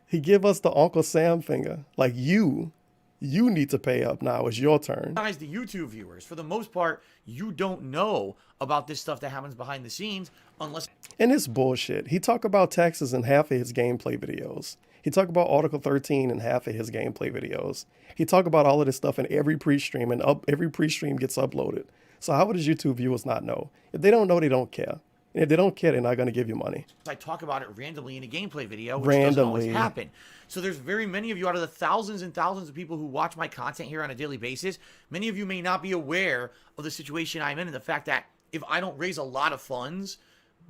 He give us the Uncle Sam finger. Like, you need to pay up now. It's your turn. Guys, the YouTube viewers, for the most part, you don't know about this stuff that happens behind the scenes unless... And it's bullshit. He talk about taxes in half of his gameplay videos. He talk about Article 13 in half of his gameplay videos. He talk about all of this stuff in every pre-stream, and every pre-stream gets uploaded. So how would his YouTube viewers not know? If they don't know, they don't care. And if they don't care, they're not going to give you money. I talk about it randomly in a gameplay video, which doesn't always Randomly. happen. So there's very many of you out of the thousands and thousands of people who watch my content here on a daily basis. Many of you may not be aware of the situation I'm in and the fact that if I don't raise a lot of funds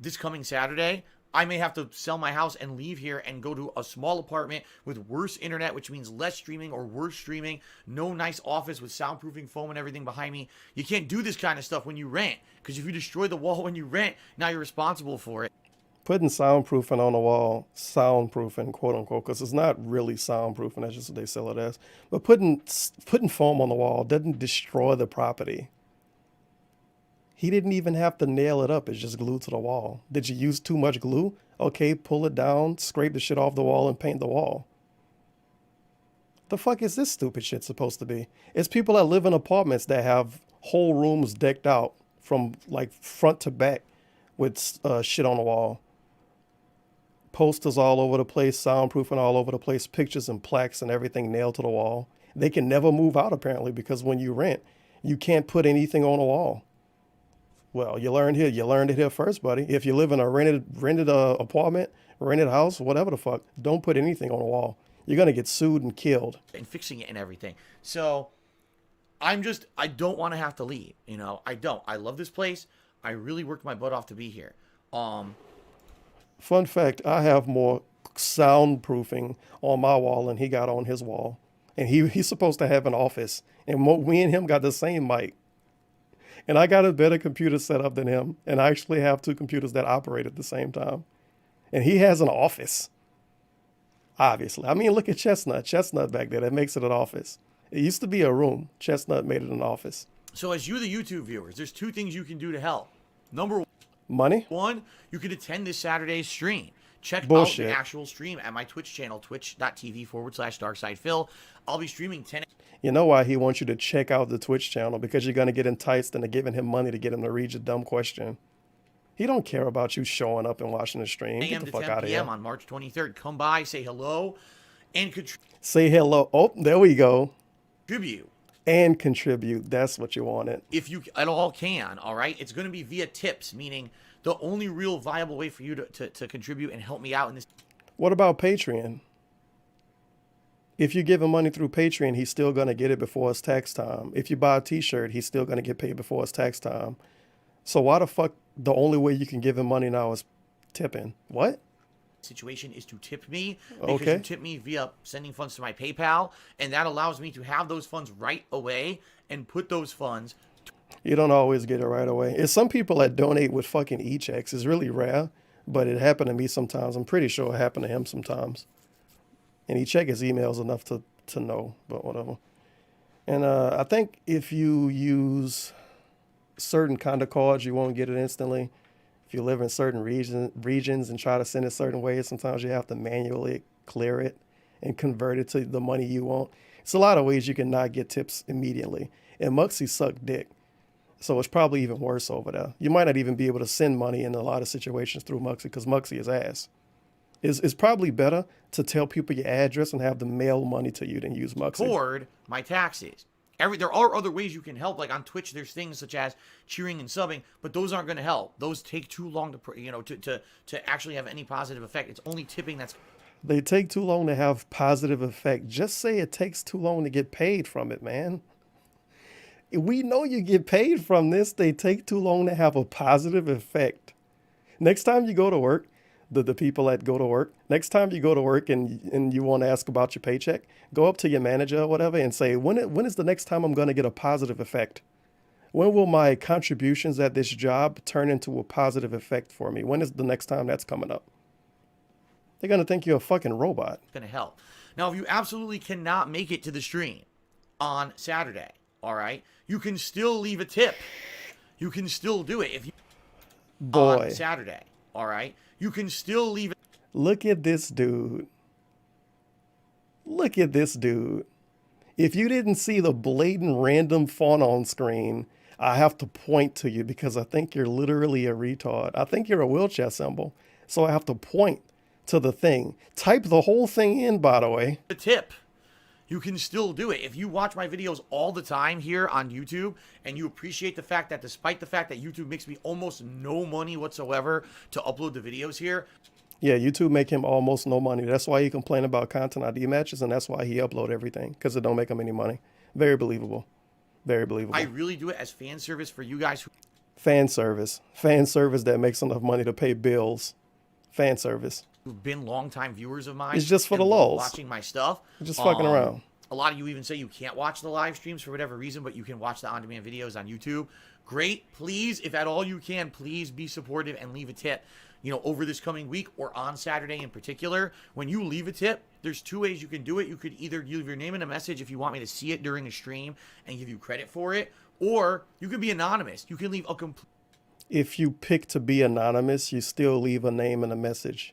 this coming Saturday, I may have to sell my house and leave here and go to a small apartment with worse internet, which means less streaming or worse streaming, no nice office with soundproofing foam and everything behind me. You can't do this kind of stuff when you rent, because if you destroy the wall when you rent, now you're responsible for it. Putting soundproofing on the wall, soundproofing, quote unquote, because it's not really soundproofing. That's just what they sell it as. But putting foam on the wall doesn't destroy the property. He didn't even have to nail it up. It's just glued to the wall. Did you use too much glue? Okay, pull it down, scrape the shit off the wall, and paint the wall. The fuck is this stupid shit supposed to be? It's people that live in apartments that have whole rooms decked out from like front to back with shit on the wall. Posters all over the place, soundproofing all over the place, pictures and plaques and everything nailed to the wall. They can never move out apparently because when you rent, you can't put anything on the wall. Well, you learned it here first, buddy. If you live in a rented apartment, rented house, whatever the fuck, don't put anything on the wall. You're going to get sued and killed. And fixing it and everything. So I don't want to have to leave. You know, I don't. I love this place. I really worked my butt off to be here. Fun fact, I have more soundproofing on my wall than he got on his wall. And he's supposed to have an office. And me and him got the same mic. And I got a better computer set up than him. And I actually have two computers that operate at the same time. And he has an office. Obviously. I mean, look at Chestnut. Chestnut back there. That makes it an office. It used to be a room. Chestnut made it an office. So as you, the YouTube viewers, there's two things you can do to help. Number Money? one, you can attend this Saturday's stream. Check Bullshit. out the actual stream at my Twitch channel, twitch.tv/DarksidePhil. I'll be streaming 10. You know why he wants you to check out the Twitch channel? Because you're going to get enticed into giving him money to get him to read your dumb question. He don't care about you showing up and watching the stream. Get a.m. the to fuck 10 out of here. p.m. on March 23rd. Come by, say hello, and Say hello. Oh, there we go. contribute. And contribute. That's what you wanted. If you at all can, all right? It's going to be via tips, meaning the only real viable way for you to contribute and help me out in this. What about Patreon? If you give him money through Patreon, he's still going to get it before it's tax time. If you buy a t-shirt, he's still going to get paid before it's tax time. So why the fuck the only way you can give him money now is tipping? What? Situation is to tip me because Okay. you tip me via sending funds to my PayPal, and that allows me to have those funds right away and put those funds. You don't always get it right away. It's some people that donate with fucking e-checks. It's really rare, but it happened to me sometimes. I'm pretty sure it happened to him sometimes. And he check his emails enough to know, but whatever. And I think if you use certain kind of cards, you won't get it instantly. If you live in certain regions and try to send it certain ways, sometimes you have to manually clear it and convert it to the money you want. It's a lot of ways you can not get tips immediately. And Muxy sucked dick. So it's probably even worse over there. You might not even be able to send money in a lot of situations through Muxy because Muxy is ass. It's probably better to tell people your address and have them mail money to you than use Muxy. Toward my taxes. There are other ways you can help. Like on Twitch, there's things such as cheering and subbing, but those aren't going to help. Those take too long to actually have any positive effect. It's only tipping that's. They take too long to have positive effect. Just say it takes too long to get paid from it, man. We know you get paid from this. They take too long to have a positive effect. Next time you go to work, the people that go to work, next time you go to work and you want to ask about your paycheck, go up to your manager or whatever and say, when is the next time I'm going to get a positive effect? When will my contributions at this job turn into a positive effect for me? When is the next time that's coming up? They're going to think you're a fucking robot. Going to help. Now, if you absolutely cannot make it to the stream on Saturday, all right, you can still leave a tip. You can still do it if you on Saturday, all right. You can still leave it. Look at this dude. Look at this dude. If you didn't see the blatant random font on screen, I have to point to you because I think you're literally a retard. I think you're a wheelchair symbol. So I have to point to the thing. Type the whole thing in, by the way. The tip. you can still do it. If you watch my videos all the time here on YouTube and you appreciate the fact that despite the fact that YouTube makes me almost no money whatsoever to upload the videos here. Yeah, YouTube make him almost no money. That's why he complain about content ID matches, and that's why he upload everything, because it don't make him any money. Very believable. Very believable. I really do it as fan service for you guys. Fan service. Fan service that makes enough money to pay bills. Fan service. Who've been longtime viewers of mine. It's just for the and love lulz. watching my stuff. Just fucking around. A lot of you even say you can't watch the live streams for whatever reason, but you can watch the on-demand videos on YouTube. Great. Please, if at all you can, please be supportive and leave a tip, you know, over this coming week or on Saturday in particular. When you leave a tip, there's two ways you can do it. You could either leave your name in a message if you want me to see it during a stream and give you credit for it, or you can be anonymous. You can leave a complete... If you pick to be anonymous, you still leave a name and a message.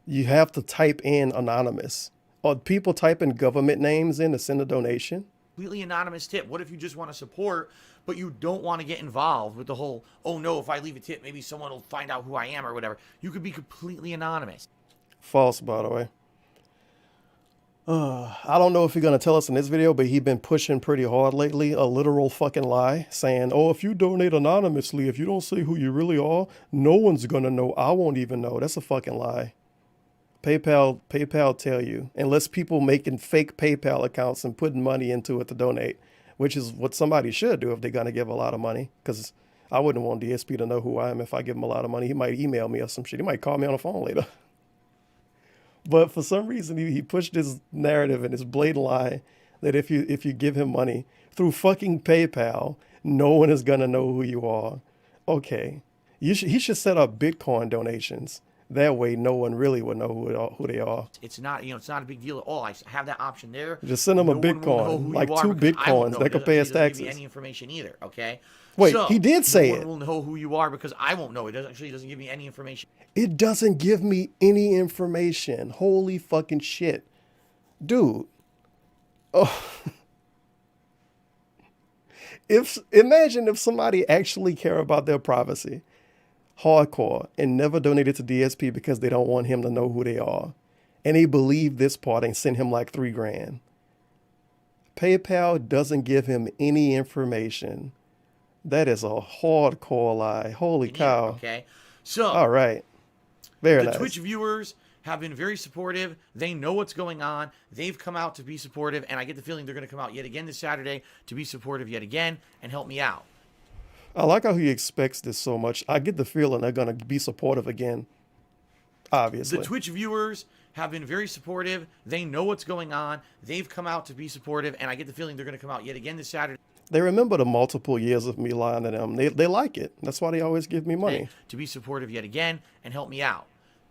You have to type in anonymous. Or people type in government names in to send a donation. completely anonymous tip. What if you just want to support, but you don't want to get involved with the whole, oh no, if I leave a tip, maybe someone will find out who I am or whatever. You could be completely anonymous. False, by the way. I don't know if he's going to tell us in this video, but he's been pushing pretty hard lately. A literal fucking lie, saying, oh, if you donate anonymously, if you don't say who you really are, no one's going to know. I won't even know. That's a fucking lie. PayPal tell you, unless people making fake PayPal accounts and putting money into it to donate, which is what somebody should do if they're going to give a lot of money. Because I wouldn't want DSP to know who I am if I give him a lot of money. He might email me or some shit. He might call me on the phone later. But for some reason, he pushed this narrative and this blatant lie that if you give him money through fucking PayPal, no one is going to know who you are. Okay. He should set up Bitcoin donations. That way, no one really would know who they are. It's not, it's not a big deal at all. I have that option there. Just send them a Bitcoin, like 2 Bitcoins that can pay his taxes. Give me any information either. Okay. Wait, he did say it. No one will know who you are because I won't know. It doesn't give me any information. It doesn't give me any information. Holy fucking shit, dude. Oh. Imagine if somebody actually care about their privacy, hardcore, and never donated to DSP because they don't want him to know who they are, and they believe this part and send him like $3,000. PayPal doesn't give him any information. That is a hardcore lie. Holy cow. Okay. So, all right. Very nice. The Twitch viewers have been very supportive. They know what's going on. They've come out to be supportive, and I get the feeling they're going to come out yet again this Saturday to be supportive yet again and help me out. I like how he expects this so much. I get the feeling they're going to be supportive again, obviously. The Twitch viewers have been very supportive. They know what's going on. They've come out to be supportive, and I get the feeling they're going to come out yet again this Saturday. They remember the multiple years of me lying to them. They like it. That's why they always give me money. To be supportive yet again and help me out.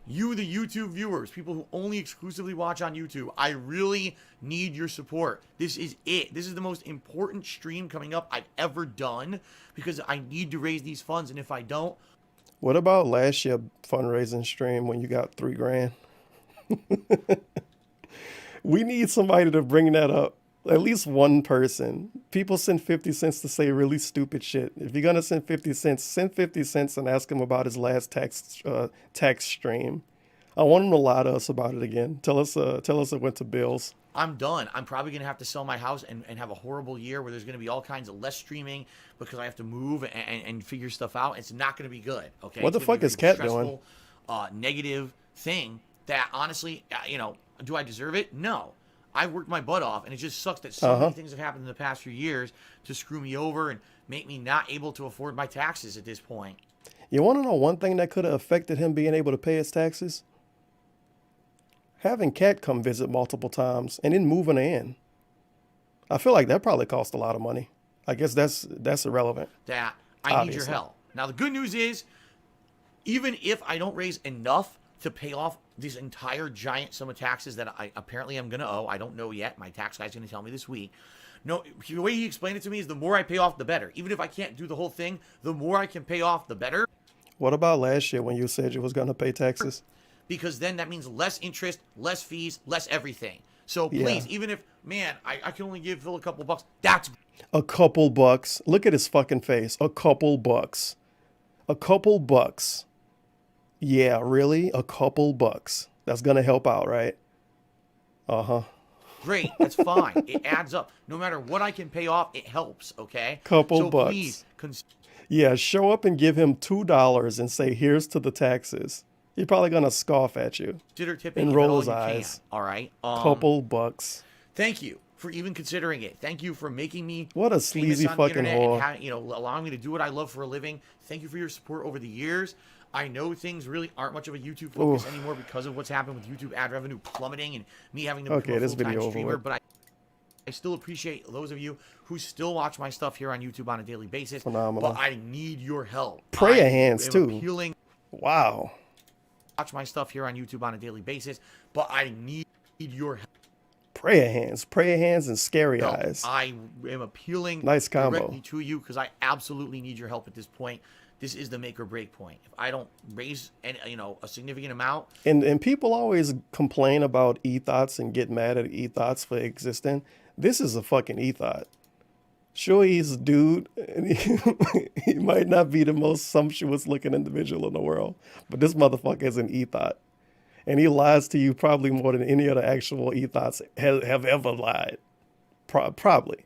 You, the YouTube viewers, people who only exclusively watch on YouTube, I really need your support. This is it. This is the most important stream coming up I've ever done because I need to raise these funds, and if I don't... What about last year fundraising stream when you got $3,000? We need somebody to bring that up. At least one person. People send 50 cents to say really stupid shit. If you're going to send 50 cents, send 50 cents and ask him about his last tax stream. I want him to lie to us about it again. Tell us it went to bills. I'm done. I'm probably going to have to sell my house and have a horrible year where there's going to be all kinds of less streaming because I have to move and figure stuff out. It's not going to be good. Okay. What the fuck is Cat doing? Negative thing that honestly, do I deserve it? No. I worked my butt off, and it just sucks that so many things have happened in the past few years to screw me over and make me not able to afford my taxes at this point. You want to know one thing that could have affected him being able to pay his taxes? Having Cat come visit multiple times and then moving her in. I feel like that probably cost a lot of money. I guess that's irrelevant. That I need your help. Now, the good news is, even if I don't raise enough to pay off this entire giant sum of taxes that I apparently am going to owe. I don't know yet. My tax guy's going to tell me this week. No, the way he explained it to me is the more I pay off, the better. Even if I can't do the whole thing, the more I can pay off, the better. What about last year when you said you was going to pay taxes? Because then that means less interest, less fees, less everything. So please, even if, man, I can only give Phil a couple bucks. That's a couple bucks. Look at his fucking face. A couple bucks. A couple bucks. Yeah, really? A couple bucks. That's going to help out, right? Uh-huh. Great, that's fine. It adds up. No matter what I can pay off, it helps, okay? Couple so bucks. Please Yeah, show up and give him $2 and say, here's to the taxes. He's probably going to scoff at you consider tipping and if at roll all his you eyes. can, all right? Couple bucks. Thank you for even considering it. Thank you for making me What a famous sleazy on the fucking internet whore. and allowing me to do what I love for a living. Thank you for your support over the years. I know things really aren't much of a YouTube focus anymore because of what's happened with YouTube ad revenue plummeting and me having to become a full-time streamer, but I still appreciate those of you who still watch my stuff here on YouTube on a daily basis. Phenomenal. But I need your help. Prayer hands too. Appealing. Wow. Watch my stuff here on YouTube on a daily basis, but I need your help. Prayer hands and scary eyes. I am appealing Nice combo. directly to you because I absolutely need your help at this point. This is the make or break point. If I don't raise a significant amount, And people always complain about e-thoughts and get mad at e-thoughts for existing. This is a fucking e-thought. Sure, he's a dude, and he might not be the most sumptuous looking individual in the world, but this motherfucker is an e-thought. And he lies to you probably more than any other actual e-thoughts have ever lied. Probably.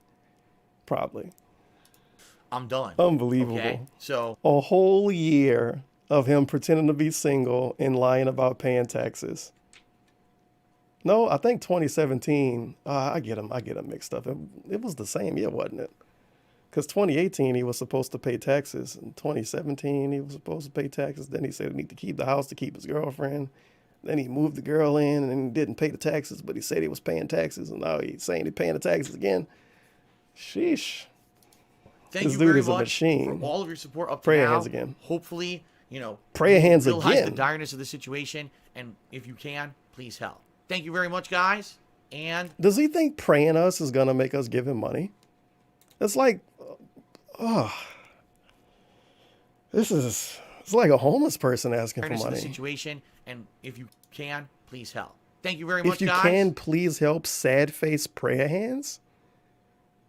I'm done. Unbelievable. Okay? So A whole year of him pretending to be single and lying about paying taxes. No, I think 2017. I get him mixed up. It was the same year, wasn't it? Because 2018 he was supposed to pay taxes. In 2017 he was supposed to pay taxes. Then he said he need to keep the house to keep his girlfriend. Then he moved the girl in and he didn't pay the taxes, but he said he was paying taxes, and now he's saying he's paying the taxes again. Sheesh. thank This you dude very is a much machine. for all of your support up to Prayer now. hands again. Hopefully, Prayer hands realize again. the direness of the situation, and if you can, please help. Thank you very much, guys. And Does he think praying us is gonna make us give him money? It's like, it's like a homeless person asking for direness of the money. situation, and if you can, please help. Thank you very much, If you guys. can, please help sad face prayer hands.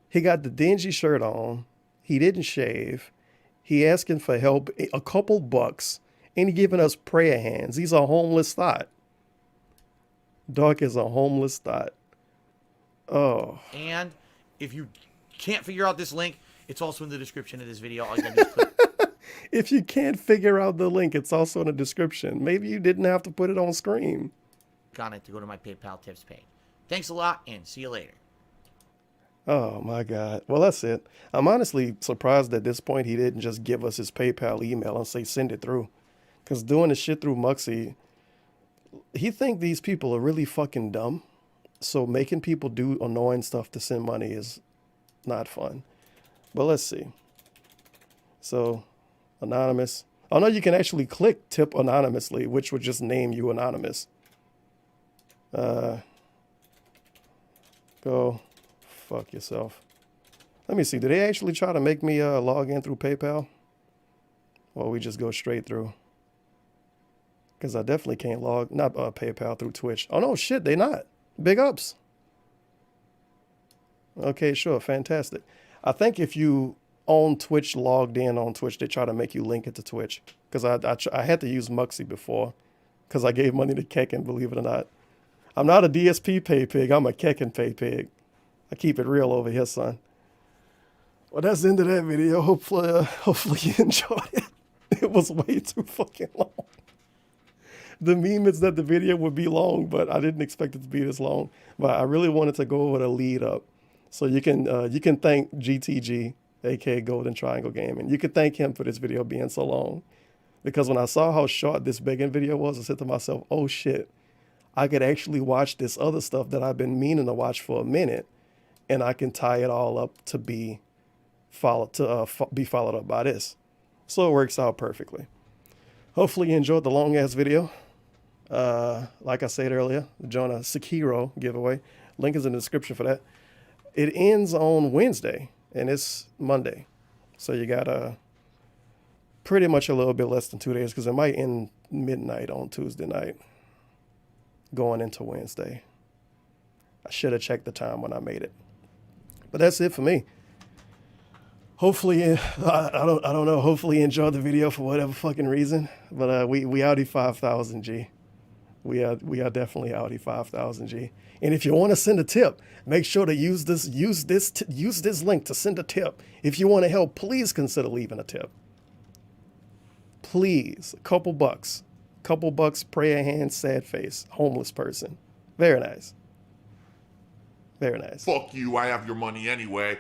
He got the dingy shirt on. He didn't shave. He asking for help, a couple bucks, and he giving us prayer hands. He's a homeless thought. Doc is a homeless thought. Oh, And if you can't figure out this link, it's also in the description of this video. All you gotta do is click if you can't figure out the link, it's also in the description. Maybe you didn't have to put it on screen. on it to go to my PayPal tips page. Thanks a lot, and see you later. Oh my God. Well, that's it. I'm honestly surprised at this point he didn't just give us his PayPal email and say send it through. Because doing the shit through Muxy, he think these people are really fucking dumb. So making people do annoying stuff to send money is not fun. But let's see. So, anonymous. Oh no, you can actually click tip anonymously, which would just name you anonymous. Go fuck yourself. Let me see. Did they actually try to make me log in through PayPal? Or we just go straight through? Because I definitely can't not PayPal, through Twitch. Oh no, shit, they not. Big ups. Okay, sure, fantastic. I think if you own Twitch, logged in on Twitch, they try to make you link it to Twitch. Because I had to use Muxy before. Because I gave money to Kekin, believe it or not. I'm not a DSP pay pig. I'm a Kekin pay pig. I keep it real over here, son. Well, that's the end of that video. Hopefully you enjoyed it. It was way too fucking long. The meme is that the video would be long, but I didn't expect it to be this long. But I really wanted to go over the lead up. So you can thank GTG, aka Golden Triangle Gaming. You can thank him for this video being so long. Because when I saw how short this begging video was, I said to myself, oh shit, I could actually watch this other stuff that I've been meaning to watch for a minute, and I can tie it all up to be followed up by this. So it works out perfectly. Hopefully you enjoyed the long ass video. Like I said earlier, join a Sekiro giveaway. Link is in the description for that. It ends on Wednesday, and it's Monday. So you got pretty much a little bit less than 2 days, because it might end midnight on Tuesday night, going into Wednesday. I should have checked the time when I made it. But that's it for me. Hopefully, I don't know. Hopefully you enjoyed the video for whatever fucking reason. But we Audi 5,000 G. We are definitely Audi 5000 G. And if you want to send a tip, make sure to use this link to send a tip. If you want to help, please consider leaving a tip. Please, a couple bucks, prayer hand, sad face, homeless person. Very nice. Very nice. Fuck you, I have your money anyway.